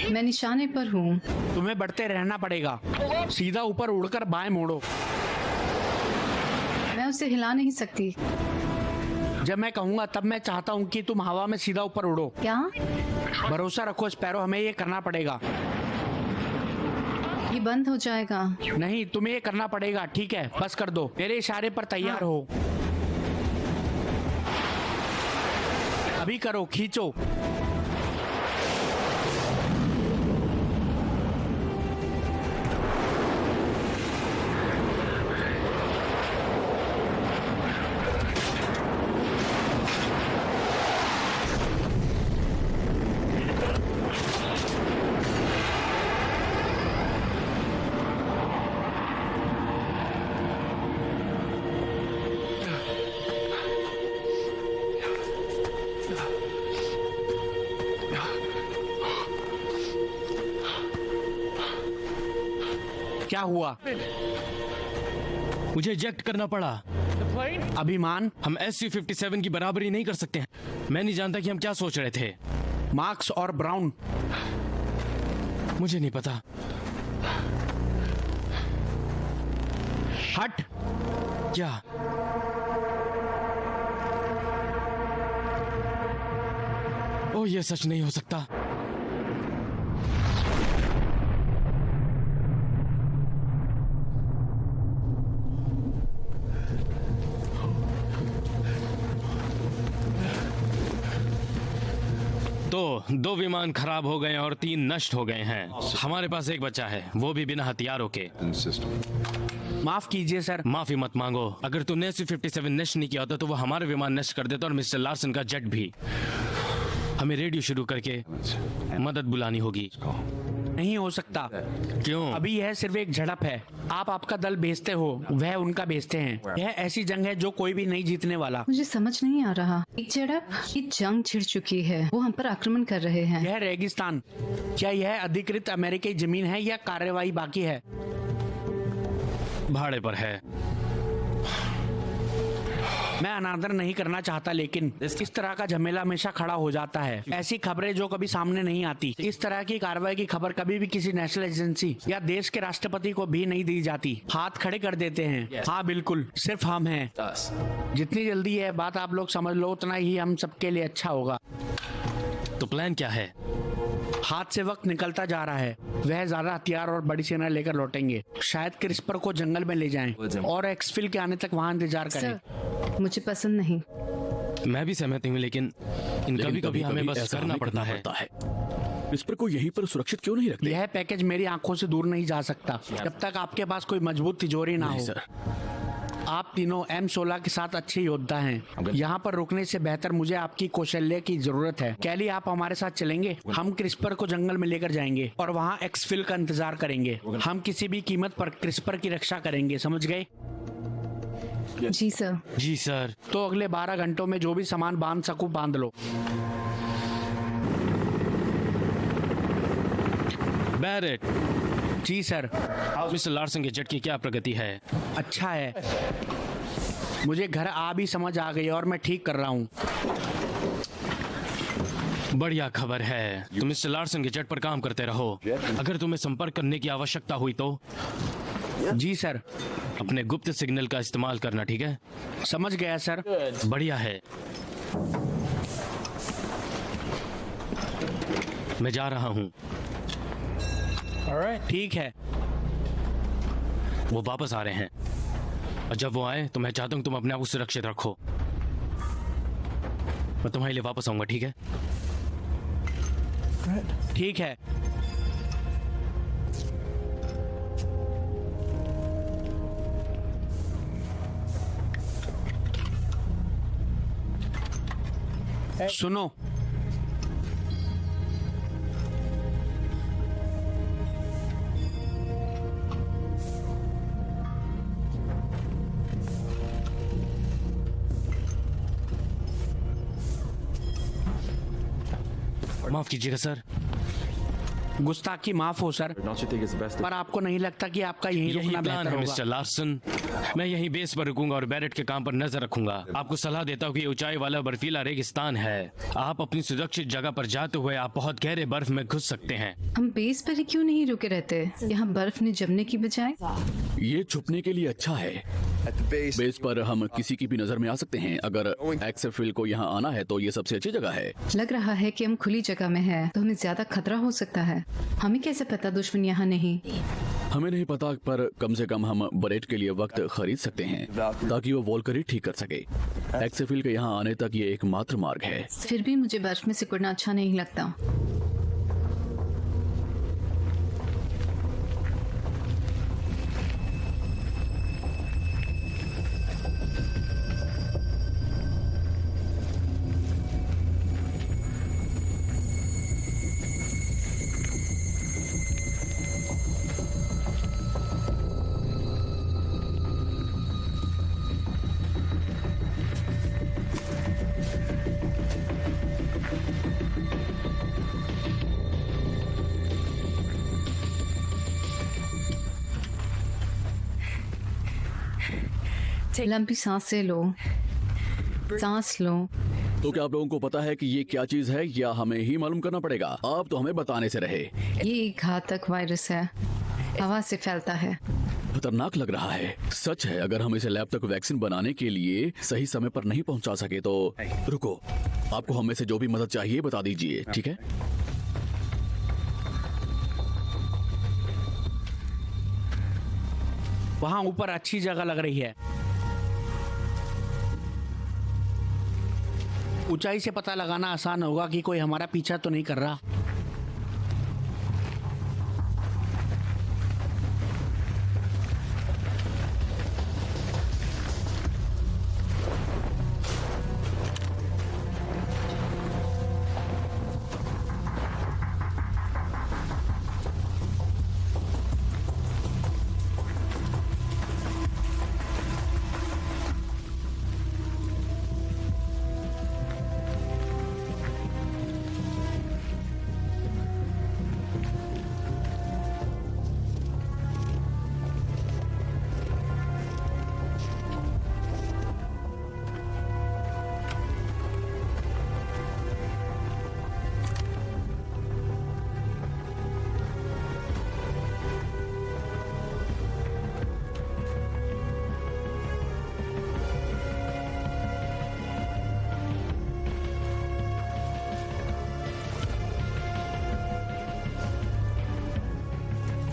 मैं निशाने पर हूँ। तुम्हें बढ़ते रहना पड़ेगा। सीधा ऊपर उड़कर बाएं मोड़ो। मैं उसे हिला नहीं सकती। जब मैं कहूंगा तब मैं चाहता हूँ कि तुम हवा में सीधा ऊपर उड़ो। क्या? भरोसा रखो स्पैरो, हमें ये करना पड़ेगा। ये बंद हो जाएगा। नहीं, तुम्हें ये करना पड़ेगा। ठीक है, बस कर दो। मेरे इशारे पर तैयार हो। अभी करो, खींचो। क्या हुआ? मुझे इजेक्ट करना पड़ा। अभिमान, हम SU-57 की बराबरी नहीं कर सकते हैं। मैं नहीं जानता कि हम क्या सोच रहे थे। मार्क्स और ब्राउन, मुझे नहीं पता। हट। क्या? ओह, ये सच नहीं हो सकता। तो 2 विमान खराब हो गए और 3 नष्ट हो गए हैं। हमारे पास एक बचा है, वो भी बिना हथियारों के। माफ कीजिए सर। माफी मत मांगो। अगर तूने SU-57 नष्ट नहीं किया होता तो वो हमारे विमान नष्ट कर देता और मिस्टर लार्सन का जेट भी। हमें रेडियो शुरू करके मदद बुलानी होगी। नहीं हो सकता। क्यों? अभी यह सिर्फ एक झड़प है। आप आपका दल भेजते हो, वह उनका भेजते हैं। यह ऐसी जंग है जो कोई भी नहीं जीतने वाला। मुझे समझ नहीं आ रहा। एक झड़प, ये जंग छिड़ चुकी है। वो हम पर आक्रमण कर रहे हैं। यह रेगिस्तान, क्या यह अधिकृत अमेरिकी जमीन है या कार्रवाई बाकी है? भाड़े पर है। मैं अनादर नहीं करना चाहता, लेकिन इस तरह का झमेला हमेशा खड़ा हो जाता है। ऐसी खबरें जो कभी सामने नहीं आती। इस तरह की कार्रवाई की खबर कभी भी किसी नेशनल एजेंसी या देश के राष्ट्रपति को भी नहीं दी जाती। हाथ खड़े कर देते हैं। हाँ बिल्कुल, सिर्फ हम हैं। जितनी जल्दी यह बात आप लोग समझ लो, उतना ही हम सबके लिए अच्छा होगा। तो प्लान क्या है? हाथ से वक्त निकलता जा रहा है। वह ज्यादा हथियार और बड़ी सेना लेकर लौटेंगे। शायद क्रिस्पर को जंगल में ले जाएं और एक्सफिल के आने तक वहाँ इंतजार करें। सर, मुझे पसंद नहीं। मैं भी सहमत हूँ, लेकिन कभी कभी हमें बस करना पड़ता है। क्रिस्पर को यहीं पर सुरक्षित क्यों नहीं रखते? यह पैकेज मेरी आंखों से दूर नहीं जा सकता जब तक आपके पास कोई मजबूत तिजोरी ना हो। सर, आप तीनों M16 के साथ अच्छे योद्धा हैं। यहाँ पर रुकने से बेहतर मुझे आपकी कौशल्य की जरूरत है। कैली, आप हमारे साथ चलेंगे? हम क्रिस्पर को जंगल में लेकर जाएंगे और वहाँ एक्सफिल का इंतजार करेंगे। हम किसी भी कीमत पर क्रिस्पर की रक्षा करेंगे, समझ गए? जी सर। जी सर। तो अगले 12 घंटों में जो भी सामान बांध सकूं बांध लो। बैरेट। जी सर। मिस्टर लार्सन के जेट की क्या प्रगति है? अच्छा है। मुझे घर आ भी समझ आ गई और मैं ठीक कर रहा हूँ। बढ़िया खबर है। तुम मिस्टर लार्सन के जेट पर काम करते रहो। अगर तुम्हें संपर्क करने की आवश्यकता हुई तो? जी सर। अपने गुप्त सिग्नल का इस्तेमाल करना, ठीक है? समझ गया सर। बढ़िया है। मैं जा रहा हूँ। ठीक है। वो वापस आ रहे हैं और जब वो आए तो मैं चाहता हूँ तुम अपने आप को सुरक्षित रखो। मैं तुम्हारे लिए वापस आऊंगा, ठीक है? ठीक है। सुनो, माफ कीजिएगा सर। गुस्ताखी माफ हो सर, पर आपको नहीं लगता कि आपका यही रुकना प्लान बेहतर है होगा? Mister Larsen. मैं यहीं बेस पर रुकूंगा और बैरेट के काम पर नजर रखूंगा। आपको सलाह देता हूँ कि ये ऊंचाई वाला बर्फीला रेगिस्तान है। आप अपनी सुरक्षित जगह पर जाते हुए आप बहुत गहरे बर्फ में घुस सकते हैं। हम बेस पर ही क्यों नहीं रुके रहते? यहाँ बर्फ ने जमने की बजाय। ये छुपने के लिए अच्छा है। बेस पर हम किसी की भी नजर में आ सकते हैं। अगर एक्सफिल को यहाँ आना है तो ये सबसे अच्छी जगह है। लग रहा है कि हम खुली जगह में हैं, तो हमें ज्यादा खतरा हो सकता है। हमें कैसे पता दुश्मन यहाँ नहीं? हमें नहीं पता, पर कम से कम हम बरेट के लिए वक्त खरीद सकते हैं ताकि वो वॉल्करी ठीक कर सके। एक्सफिल के यहाँ आने तक ये एकमात्र मार्ग है। फिर भी मुझे बर्फ में सिकुड़ना अच्छा नहीं लगता। लंबी सांसें लो, सांस लो। तो क्या आप लोगों को पता है कि ये क्या चीज है या हमें ही मालूम करना पड़ेगा? आप तो हमें बताने से रहे। ये एक घातक वायरस है, हवा से फैलता है। खतरनाक लग रहा है। सच है, अगर हम इसे लैब तक वैक्सीन बनाने के लिए सही समय पर नहीं पहुंचा सके तो रुको, आपको हम में से जो भी मदद चाहिए बता दीजिए, ठीक है? वहाँ ऊपर अच्छी जगह लग रही है। ऊंचाई से पता लगाना आसान होगा कि कोई हमारा पीछा तो नहीं कर रहा।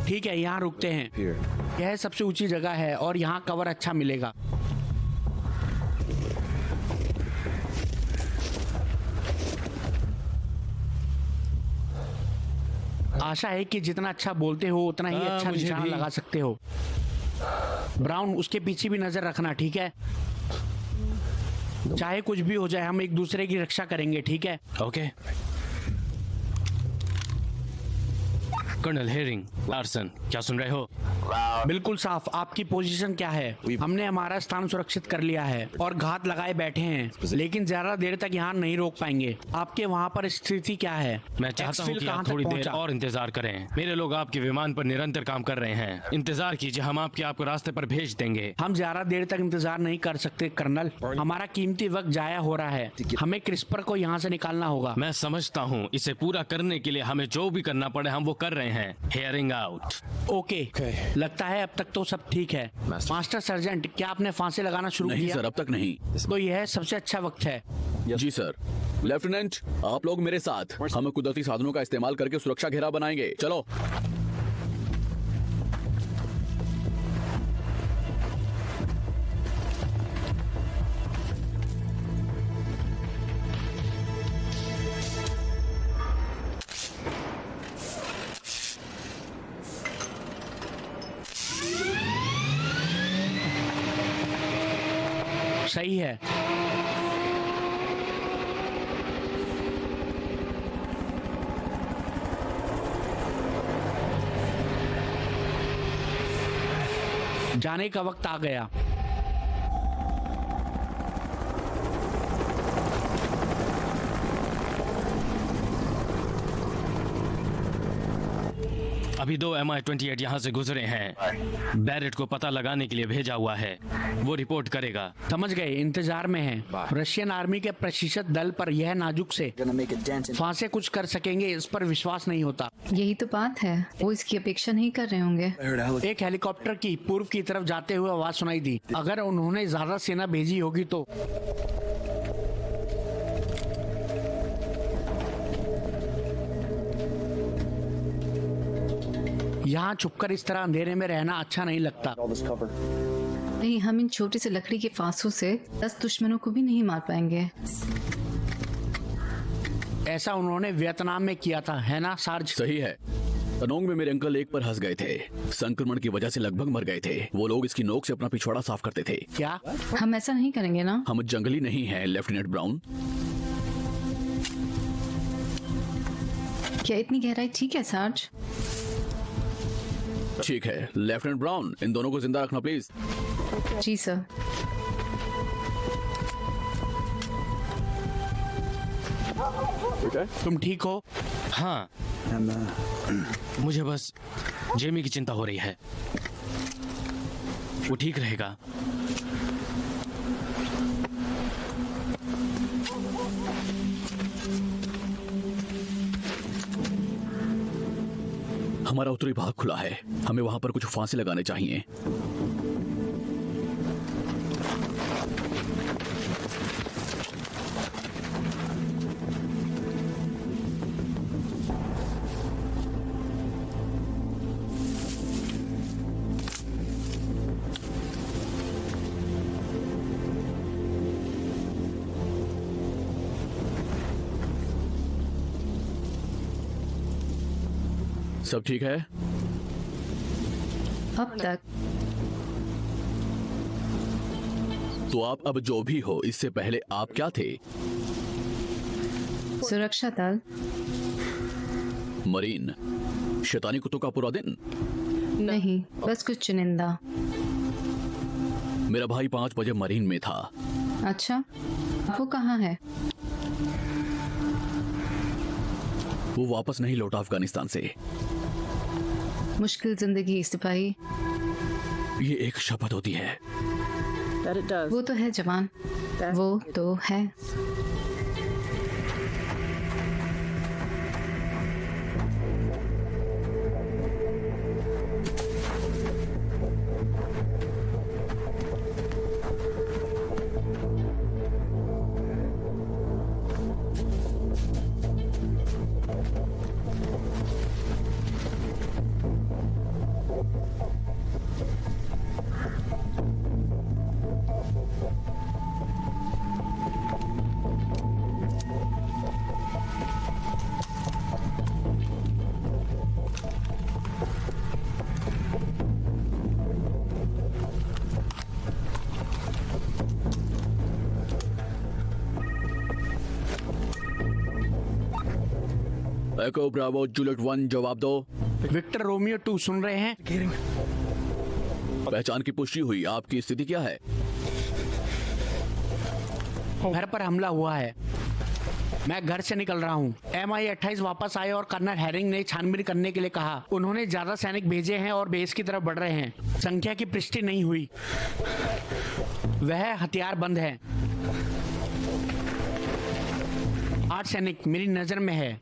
ठीक है, यहाँ रुकते हैं। यह सबसे ऊंची जगह है और यहाँ कवर अच्छा मिलेगा। आशा है कि जितना अच्छा बोलते हो उतना ही अच्छा निशाना लगा सकते हो। ब्राउन, उसके पीछे भी नजर रखना, ठीक है? चाहे कुछ भी हो जाए, हम एक दूसरे की रक्षा करेंगे, ठीक है? ओके। कर्नल हेरिंग, लार्सन, क्या सुन रहे हो? बिल्कुल साफ। आपकी पोजीशन क्या है? हमने हमारा स्थान सुरक्षित कर लिया है और घात लगाए बैठे हैं, लेकिन ज्यादा देर तक यहाँ नहीं रोक पाएंगे। आपके वहाँ पर स्थिति क्या है? मैं चाहता हूँ कि आप थोड़ी देर और इंतजार करें। मेरे लोग आपके विमान पर निरंतर काम कर रहे हैं। इंतजार कीजिए, हम आपको रास्ते पर भेज देंगे। हम ज्यादा देर तक इंतजार नहीं कर सकते कर्नल, हमारा कीमती वक्त जाया हो रहा है। हमें क्रिस्पर को यहाँ से निकालना होगा। मैं समझता हूँ, इसे पूरा करने के लिए हमें जो भी करना पड़े हम वो कर रहे हैं। Hearing out. ओके, लगता है अब तक तो सब ठीक है। मास्टर सर्जेंट, क्या आपने फांसी लगाना शुरू किया? नहीं सर, अब तक नहीं। तो यह सबसे अच्छा वक्त है। जी सर। लेफ्टिनेंट, आप लोग मेरे साथ। हम कुदरती साधनों का इस्तेमाल करके सुरक्षा घेरा बनाएंगे। चलो। सही है। जाने का वक्त आ गया। अभी 2 MI-28 यहाँ से गुजरे हैं। बैरेट को पता लगाने के लिए भेजा हुआ है, वो रिपोर्ट करेगा। समझ गए, इंतजार में हैं। रशियन आर्मी के प्रशिक्षित दल पर यह नाजुक से फांसे कुछ कर सकेंगे, इस पर विश्वास नहीं होता। यही तो बात है, वो इसकी अपेक्षा नहीं कर रहे होंगे। एक हेलीकॉप्टर की पूर्व की तरफ जाते हुए आवाज सुनाई दी। अगर उन्होंने ज्यादा सेना भेजी होगी तो। यहाँ छुपकर इस तरह अंधेरे में रहना अच्छा नहीं लगता। नहीं, हम इन छोटी सी लकड़ी के फांसों से 10 दुश्मनों को भी नहीं मार पाएंगे। ऐसा उन्होंने वियतनाम में किया था, है ना सार्ज? सही है। तनोंग में मेरे अंकल एक पर हंस गए थे। संक्रमण की वजह से लगभग मर गए थे। वो लोग इसकी नोक से अपना पिछवाड़ा साफ करते थे। क्या हम ऐसा नहीं करेंगे ना? हम जंगली नहीं हैं, लेफ्टिनेंट ब्राउन। क्या इतनी गहराई ठीक है सार्ज? ठीक है लेफ्टिनेंट ब्राउन, इन दोनों को जिंदा रखना प्लीज। Ji sir. तुम ठीक हो? हाँ, मुझे बस जेमी की चिंता हो रही है। वो ठीक रहेगा। हमारा उत्तरी भाग खुला है, हमें वहां पर कुछ फांसी लगाने चाहिए। सब ठीक है? अब तक तो आप अब जो भी हो, इससे पहले आप क्या थे? सुरक्षा दल। मरीन। शैतानी कुत्तों का पूरा दिन? नहीं, बस कुछ चुनिंदा। मेरा भाई 5 बजे मरीन में था। अच्छा, वो कहाँ है? वो वापस नहीं लौटा अफगानिस्तान से। मुश्किल जिंदगी सिपाही। ये एक शपथ होती है। वो तो है जवान, वो तो है। एको ब्रावो जूलियट 1 जवाब दो। विक्टर रोमियो 2 सुन रहे हैं? पहचान की पुष्टि हुई। आपकी स्थिति क्या है? घर पर हमला हुआ है। मैं घर से निकल रहा हूँ। MI-28 वापस आए और कर्नल हैरिंग ने छानबीन करने के लिए कहा। उन्होंने ज्यादा सैनिक भेजे हैं और बेस की तरफ बढ़ रहे हैं। संख्या की पुष्टि नहीं हुई। वह हथियार बंद है। 8 सैनिक मेरी नजर में है।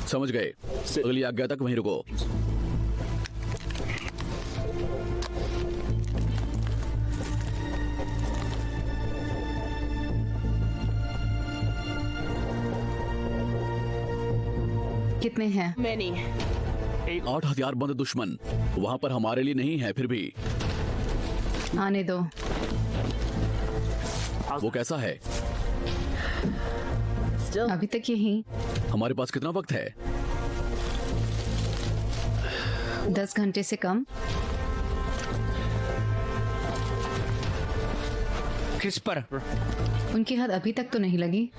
समझ गए। अगली आज्ञा तक वहीं रुको। कितने हैं? 8 हथियारबंद दुश्मन। वहां पर हमारे लिए नहीं है, फिर भी आने दो। वो कैसा है? अभी तक यही। हमारे पास कितना वक्त है? 10 घंटे से कम। क्रिस्पर, उनकी हद अभी तक तो नहीं लगी।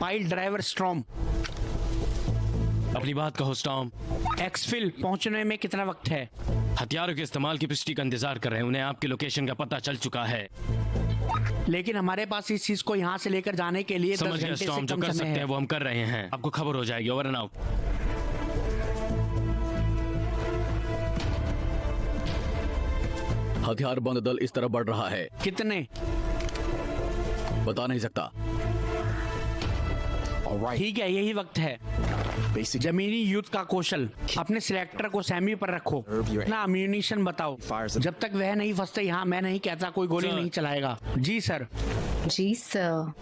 Pile driver storm. अपनी बात कहो स्टॉर्म। एक्सफिल पहुंचने में कितना वक्त है? हथियारों के इस्तेमाल की पुष्टि का इंतजार कर रहे हैं। उन्हें आपकी लोकेशन का पता चल चुका है, लेकिन हमारे पास इस चीज को यहाँ से लेकर जाने के लिए 10 समझ गए घंटे से स्टॉर्म। जो कम कर समय सकते हैं है। वो हम कर रहे हैं। आपको खबर हो जाएगी। Over and out. हथियारबंद दल इस तरफ बढ़ रहा है। कितने? बता नहीं सकता। ठीक है, यही वक्त है। जमीनी युद्ध का कौशल। अपने सिलेक्टर को सैमी पर रखो। ना अम्यूनिशन बताओ। जब तक वह नहीं फंसते यहाँ, मैं नहीं कहता कोई गोली नहीं चलाएगा। जी सर। जी सर।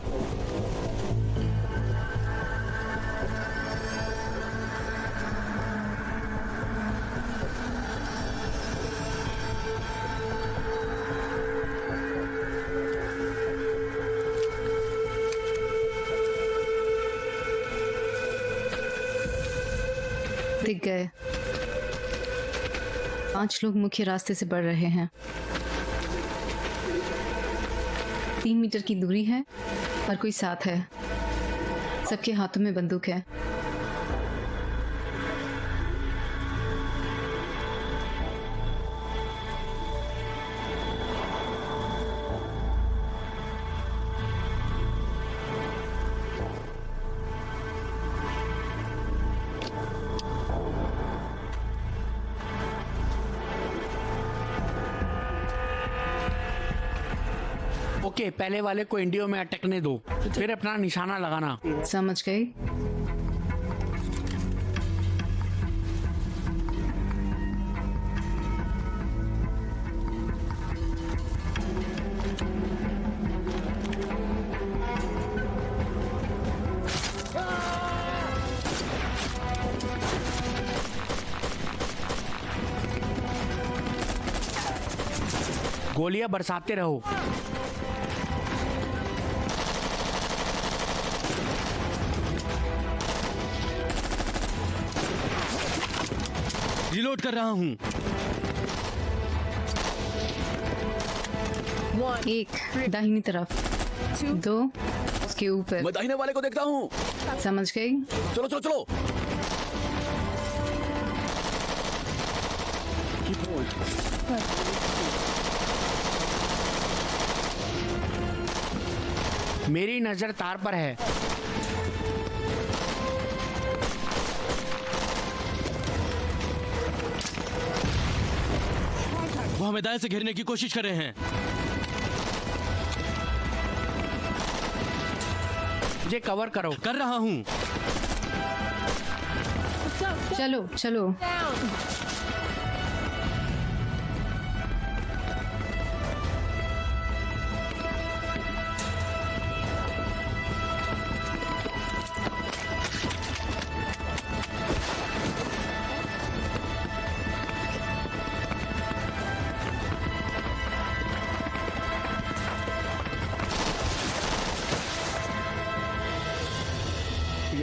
दिख गए। 5 लोग मुख्य रास्ते से बढ़ रहे हैं। 3 मीटर की दूरी है और कोई साथ है। सबके हाथों में बंदूक है। ओके, पहले वाले को इंडियो में अटकने दो, फिर अपना निशाना लगाना। समझ गई। गोलियां बरसाते रहो। रिलोड कर रहा हूँ। एक दाहिनी तरफ, 2 उसके ऊपर। मैं दाहिने वाले को देखता हूँ। समझ गई? चलो चलो चलो। मेरी नजर तार पर है। वो हमें दाएं से घेरने की कोशिश कर रहे हैं। मुझे कवर करो। कर रहा हूँ। चलो चलो।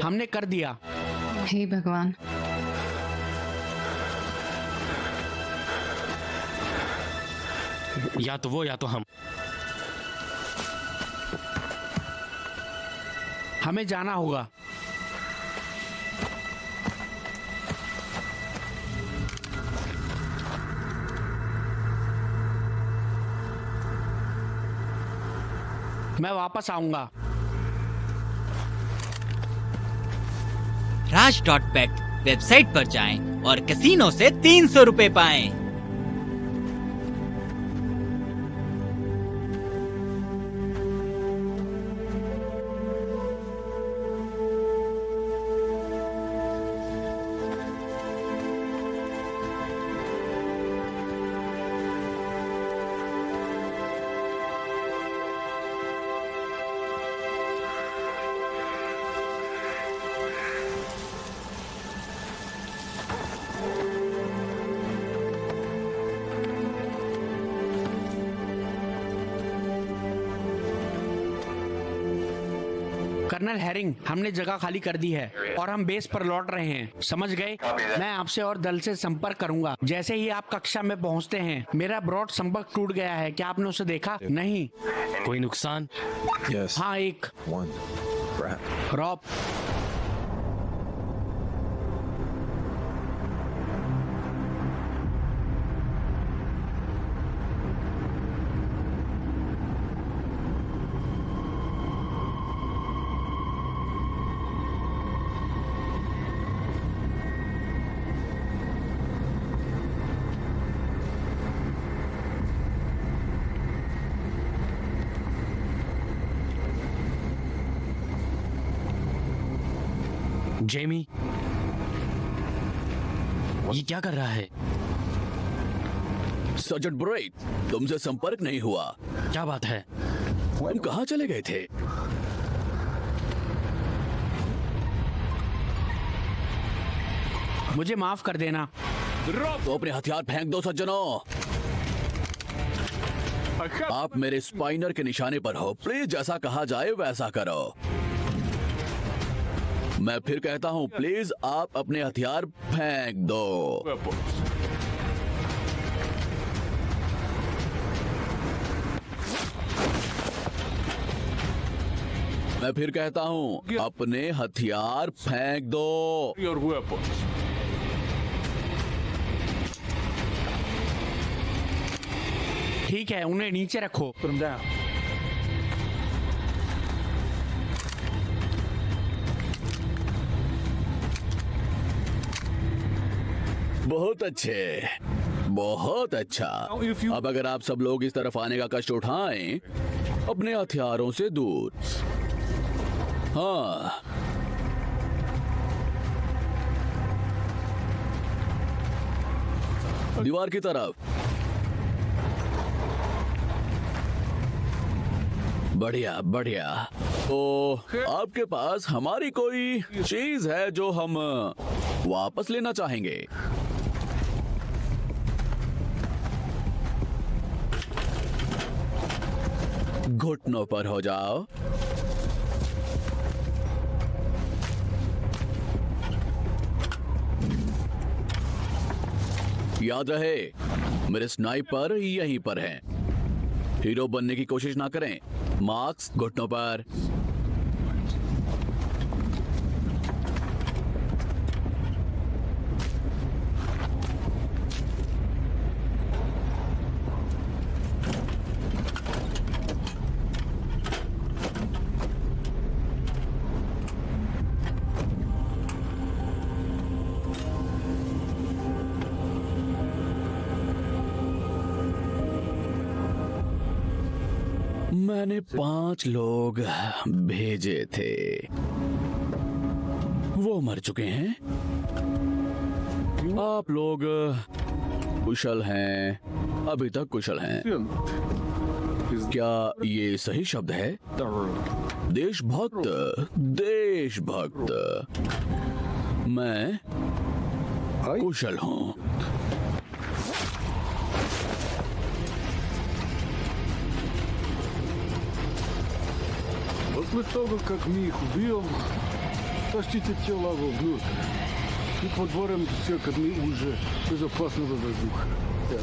हमने कर दिया। हे भगवान। या तो वो या तो हम। हमें जाना होगा। मैं वापस आऊंगा। Raj.bet वेबसाइट पर जाएं और कैसीनो से 300 रुपए पाएं। कर्नल हैरिंग, हमने जगह खाली कर दी है और हम बेस पर लौट रहे हैं। समझ गए? मैं आपसे और दल से संपर्क करूंगा जैसे ही आप कक्षा में पहुंचते हैं। मेरा ब्रॉड संपर्क टूट गया है। क्या आपने उसे देखा? नहीं। कोई नुकसान? हाँ, एक रॉब। जेमी, ये क्या कर रहा है? सर्जेंट ब्रेट, तुमसे संपर्क नहीं हुआ। क्या बात है? तुम कहाँ चले गए थे? मुझे माफ कर देना। तो अपने हथियार फेंक दो सज्जनों। आप मेरे स्पाइनर के निशाने पर हो। प्लीज जैसा कहा जाए वैसा करो। मैं फिर कहता हूं, प्लीज आप अपने हथियार फेंक दो। मैं फिर कहता हूं, अपने हथियार फेंक दो। ठीक है, उन्हें नीचे रखो। बहुत अच्छे, बहुत अच्छा। अब अगर आप सब लोग इस तरफ आने का कष्ट उठाएं, अपने हथियारों से दूर। हाँ, दीवार की तरफ। बढ़िया बढ़िया। तो आपके पास हमारी कोई चीज है जो हम वापस लेना चाहेंगे? घुटनों पर हो जाओ। याद रहे, मेरे स्नाइपर यहीं पर हैं। हीरो बनने की कोशिश ना करें। मार्क्स घुटनों पर। मैंने 5 लोग भेजे थे, वो मर चुके हैं। आप लोग कुशल हैं, अभी तक कुशल हैं। क्या ये सही शब्द है? देशभक्त, देशभक्त। मैं कुशल हूँ। После того, как мы их убьем, тащите тела вовнутрь. И под двором все кормы уже безопасного воздуха. Да.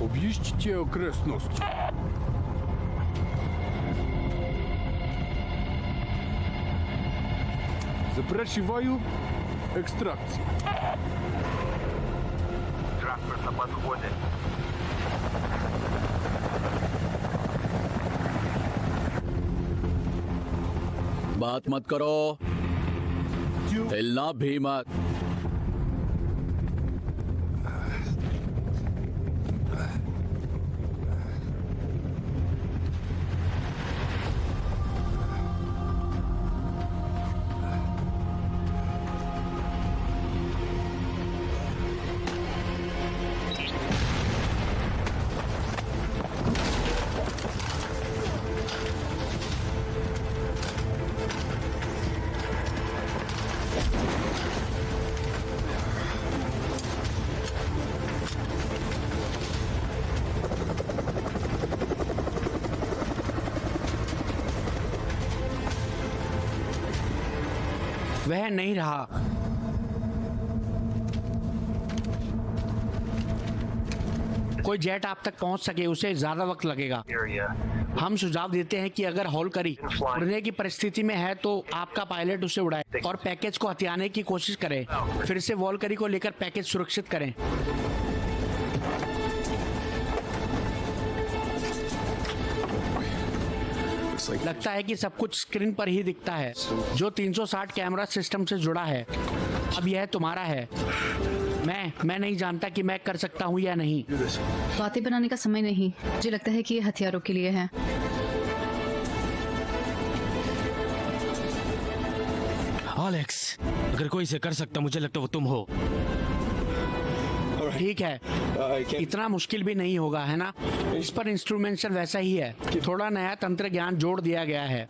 Об'їжджте окресності. Запрашиваю экстракцию. Транспорт на подходе. बात मत करो, हिलना भी मत। वह नहीं रहा। कोई जेट आप तक पहुंच सके उसे ज्यादा वक्त लगेगा। हम सुझाव देते हैं कि अगर हॉलकरी उड़ने की परिस्थिति में है तो आपका पायलट उसे उड़ाए और पैकेज को हथियाने की कोशिश करे। फिर से वॉलकरी को लेकर पैकेज सुरक्षित करें। लगता है कि सब कुछ स्क्रीन पर ही दिखता है, जो 360 कैमरा सिस्टम से जुड़ा है। अब यह तुम्हारा है। मैं नहीं जानता कि मैं कर सकता हूँ या नहीं। बातें बनाने का समय नहीं। मुझे लगता है कि ये हथियारों के लिए है। एलेक्स, अगर कोई इसे कर सकता मुझे लगता वो तुम हो। ठीक है, इतना मुश्किल भी नहीं होगा, है ना? इस पर इंस्ट्रूमेंटेशन वैसा ही है, थोड़ा नया तंत्र ज्ञान जोड़ दिया गया है।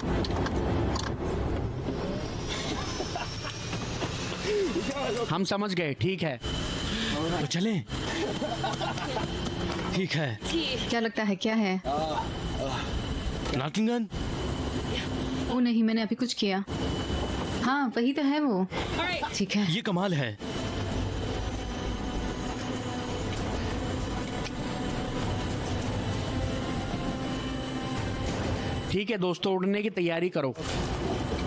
हम समझ गए, ठीक है। तो चलें। ठीक है। क्या लगता है, क्या है? नार्किंगन? वो नहीं, मैंने अभी कुछ किया। हाँ, वही तो है वो। ठीक है। ये कमाल है। ठीक है दोस्तों, उड़ने की तैयारी करो।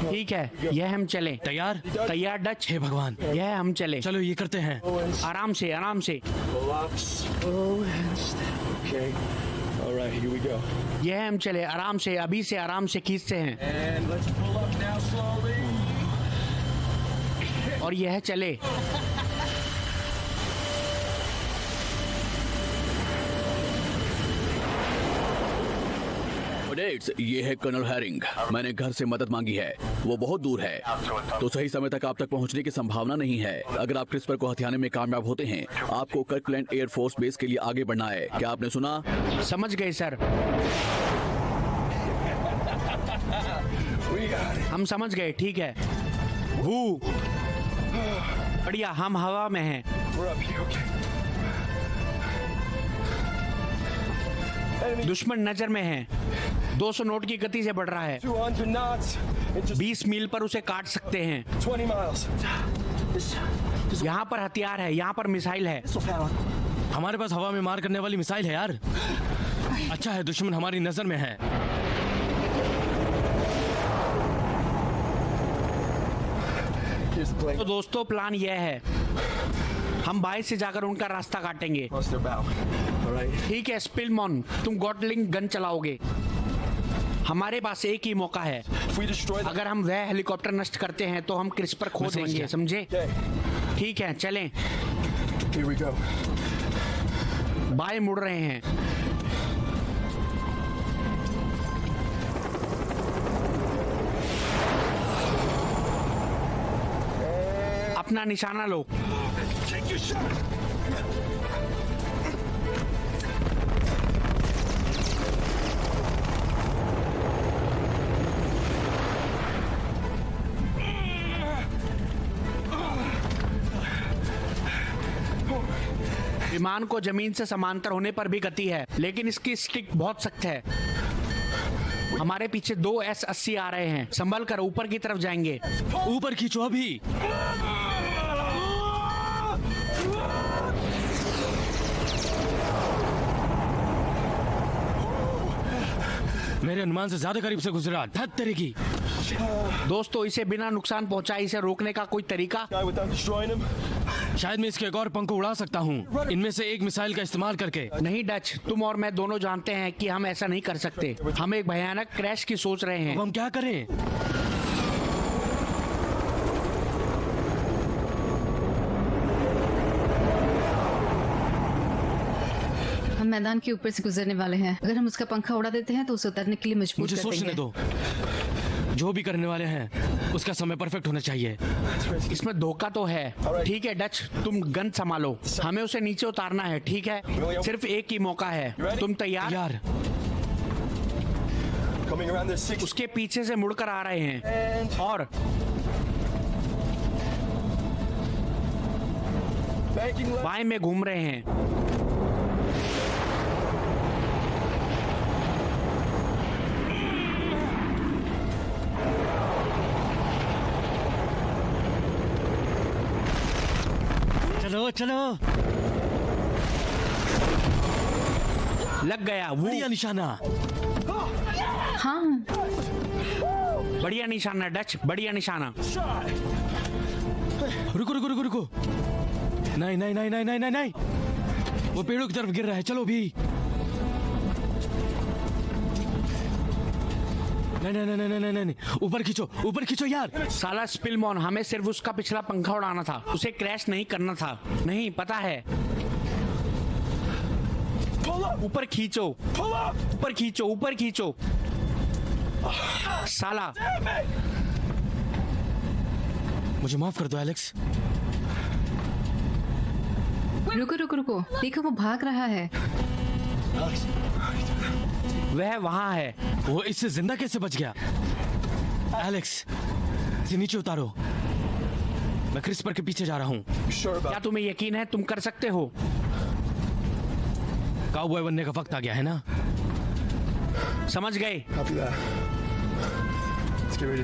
ठीक है, यह हम चले। तैयार? तैयार डच। हे भगवान, यह हम चले। चलो ये करते हैं। आराम से, आराम से। यह हम चले, आराम से, अभी से आराम से खींचते हैं। और यह चले। ये है कर्नल हैरिंग। मैंने घर से मदद मांगी है, वो बहुत दूर है, तो सही समय तक आप तक पहुंचने की संभावना नहीं है। अगर आप क्रिस्पर को हथियाने में कामयाब होते हैं, आपको कर्कलैंड एयरफोर्स बेस के लिए आगे बढ़ना है। क्या आपने सुना? समझ गए सर। हम समझ गए, ठीक है। वो बढ़िया, हम हवा में हैं। दुश्मन नजर में है। 200 नोट की गति से बढ़ रहा है। 20 मील पर उसे काट सकते हैं। यहाँ पर हथियार है, यहाँ पर मिसाइल है। हमारे पास हवा में मार करने वाली मिसाइल है यार। अच्छा है दुश्मन हमारी नजर में है। तो दोस्तों प्लान यह है, हम बाएं से जाकर उनका रास्ता काटेंगे। ठीक है स्पिलमॉन, तुम गॉटलिंग गन चलाओगे। हमारे पास एक ही मौका है। अगर हम वह हेलीकॉप्टर नष्ट करते हैं तो हम क्रिस्पर खो देंगे, समझे? ठीक है चलें। बाएं मुड़ रहे हैं। अपना निशाना लो। विमान को जमीन से समांतर होने पर भी गति है, लेकिन इसकी स्टिक बहुत सख्त है। हमारे पीछे 2 S-80 आ रहे हैं। संभल कर ऊपर की तरफ जाएंगे। ऊपर खींचो अभी। मेरे अनुमान से ज्यादा करीब से गुजरा। धत तेरे की। दोस्तों इसे बिना नुकसान पहुंचाए इसे रोकने का कोई तरीका? शायद मैं इसके एक और पंख को उड़ा सकता हूँ, इनमें से एक मिसाइल का इस्तेमाल करके। नहीं डच, तुम और मैं दोनों जानते हैं कि हम ऐसा नहीं कर सकते। हम एक भयानक क्रैश की सोच रहे हैं। अब हम क्या करें? हम मैदान के ऊपर से गुजरने वाले हैं। अगर हम उसका पंखा उड़ा देते हैं तो उसे उतरने के लिए मजबूर मुझे कर सोचने देंगे। दो। जो भी करने वाले हैं उसका समय परफेक्ट होना चाहिए। इसमें धोखा तो है। ठीक है डच, तुम गन संभालो। हमें उसे नीचे उतारना है, ठीक है? सिर्फ एक ही मौका है। तुम तैयार? यार उसके पीछे से मुड़कर आ रहे हैं और बाएं में घूम रहे हैं। चलो चलो। लग गया। वो बढ़िया निशाना। हाँ बढ़िया निशाना डच, बढ़िया निशाना। रुको रुको रुको रुको। नहीं नहीं नहीं नहीं नहीं नहीं नहीं, वो पेड़ों की तरफ गिर रहा है। चलो भी। नहीं नहीं नहीं नहीं नहीं नहीं, ऊपर खींचो, ऊपर खींचो यार। साला स्पिलमॉन, हमें सिर्फ उसका पिछला पंखा उड़ाना था, उसे क्रैश नहीं करना था। नहीं पता है। ऊपर खींचो, ऊपर खींचो, ऊपर खींचो। साला मुझे माफ कर दो एलेक्स। रुको रुको रुको, देखो वो भाग रहा है। वह वहां है। वो इससे जिंदा कैसे बच गया? एलेक्स इसे नीचे उतारो। मैं क्रिस्पर के पीछे जा रहा हूँ। क्या तुम्हें यकीन है तुम कर सकते हो? काउबॉय बनने का वक्त आ गया है ना? समझ गए।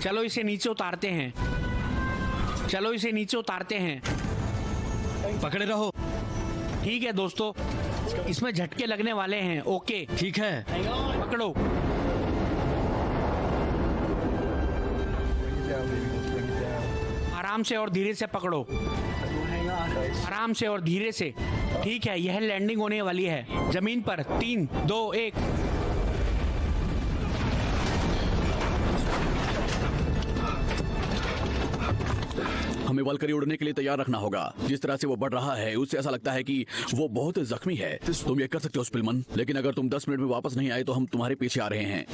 चलो इसे नीचे उतारते हैं। चलो इसे नीचे उतारते हैं। पकड़े रहो। ठीक है दोस्तों, इसमें झटके लगने वाले हैं। ओके ठीक है, पकड़ो। आराम से और धीरे से पकड़ो। आराम से और धीरे से। ठीक है, यह लैंडिंग होने वाली है जमीन पर। 3, 2, 1। हमें वल्करी उड़ने के लिए तैयार रखना होगा। जिस तरह से वो बढ़ रहा है उससे ऐसा लगता है कि वो बहुत जख्मी है। तुम ये कर सकते हो स्पिलमन, लेकिन अगर तुम 10 मिनट में वापस नहीं आए तो हम तुम्हारे पीछे आ रहे हैं।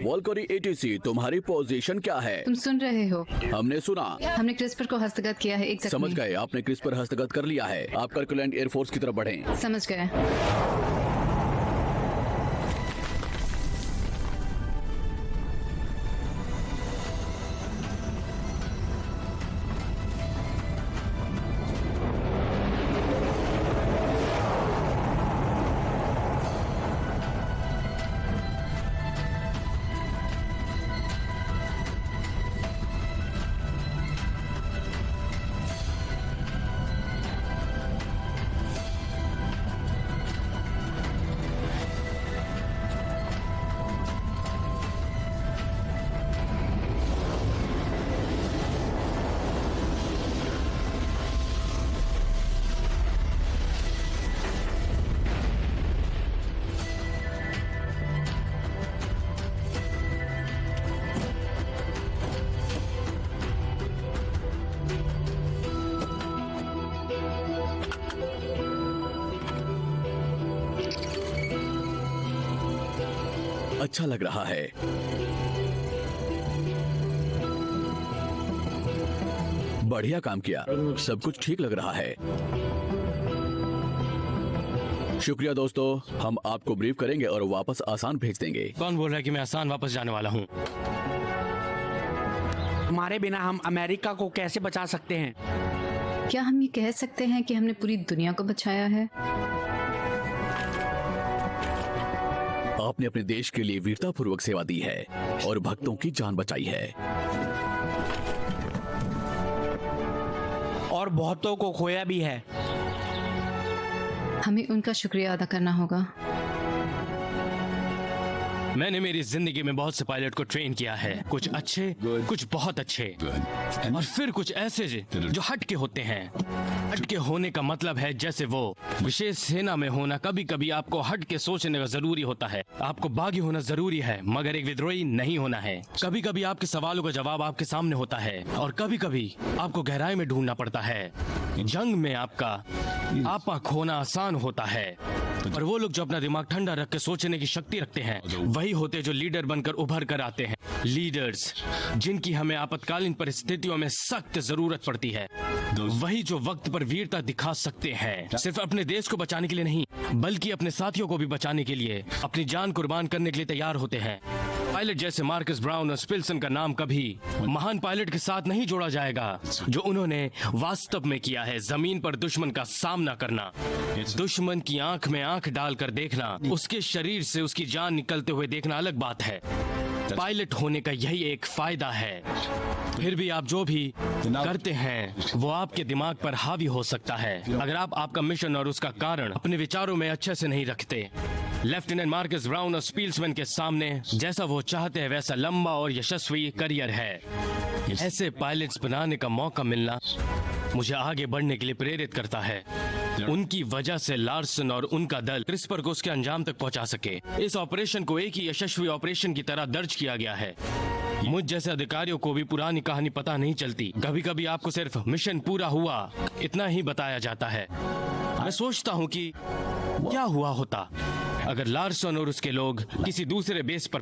वॉल्करी एटीसी, तुम्हारी पोजीशन क्या है? तुम सुन रहे हो? हमने सुना। हमने क्रिस्पर को हस्तगत किया है। एक जख्मी। समझ गए, आपने क्रिस्पर हस्तगत कर लिया है। आप कर्कुलेंट एयरफोर्स की तरफ बढ़ें। समझ गए। अच्छा लग रहा है। बढ़िया काम किया, सब कुछ ठीक लग रहा है। शुक्रिया दोस्तों, हम आपको ब्रीफ करेंगे और वापस आसान भेज देंगे। कौन बोल रहा है कि मैं आसान वापस जाने वाला हूँ? तुम्हारे बिना हम अमेरिका को कैसे बचा सकते हैं? क्या हम ये कह सकते हैं कि हमने पूरी दुनिया को बचाया है? आपने अपने देश के लिए वीरतापूर्वक सेवा दी है और भक्तों की जान बचाई है और बहुतों को खोया भी है। हमें उनका शुक्रिया अदा करना होगा। मैंने मेरी जिंदगी में बहुत से पायलट को ट्रेन किया है, कुछ अच्छे, कुछ बहुत अच्छे, और फिर कुछ ऐसे जो हटके होते हैं। हटके होने का मतलब है जैसे वो विशेष सेना में होना। कभी कभी आपको हटके सोचने का जरूरी होता है, आपको बागी होना जरूरी है, मगर एक विद्रोही नहीं होना है। कभी कभी आपके सवालों का जवाब आपके सामने होता है और कभी कभी आपको गहराई में ढूंढना पड़ता है। जंग में आपका आपा खोना आसान होता है, और वो लोग जो अपना दिमाग ठंडा रख के सोचने की शक्ति रखते हैं वही होते जो लीडर बनकर उभर कर आते हैं। लीडर्स जिनकी हमें आपातकालीन परिस्थितियों में सख्त जरूरत पड़ती है, वही जो वक्त पर वीरता दिखा सकते हैं, सिर्फ अपने देश को बचाने के लिए नहीं बल्कि अपने साथियों को भी बचाने के लिए अपनी जान कुर्बान करने के लिए तैयार होते हैं। पायलट जैसे मार्कस ब्राउन और स्पिल्सन का नाम कभी महान पायलट के साथ नहीं जोड़ा जाएगा जो उन्होंने वास्तव में किया है। जमीन पर दुश्मन का सामना करना, दुश्मन की आंख में आंख डालकर देखना, उसके शरीर से उसकी जान निकलते हुए देखना अलग बात है। पायलट होने का यही एक फायदा है। फिर भी आप जो भी करते हैं वो आपके दिमाग पर हावी हो सकता है अगर आप आपका मिशन और उसका कारण अपने विचारों में अच्छे से नहीं रखते। लेफ्टिनेंट मार्कस ब्राउन और स्पील्समैन के सामने जैसा वो चाहते हैं वैसा लंबा और यशस्वी करियर है। ऐसे पायलट्स बनाने का मौका मिलना मुझे आगे बढ़ने के लिए प्रेरित करता है। उनकी वजह से लार्सन और उनका दल क्रिस्पर को उसके अंजाम तक पहुंचा सके। इस ऑपरेशन को एक ही यशस्वी ऑपरेशन की तरह दर्ज किया गया है। मुझ जैसे अधिकारियों को भी पुरानी कहानी पता नहीं चलती। कभी कभी आपको सिर्फ मिशन पूरा हुआ इतना ही बताया जाता है। मैं सोचता हूँ कि क्या हुआ होता अगर लार्सन और उसके लोग किसी दूसरे बेस पर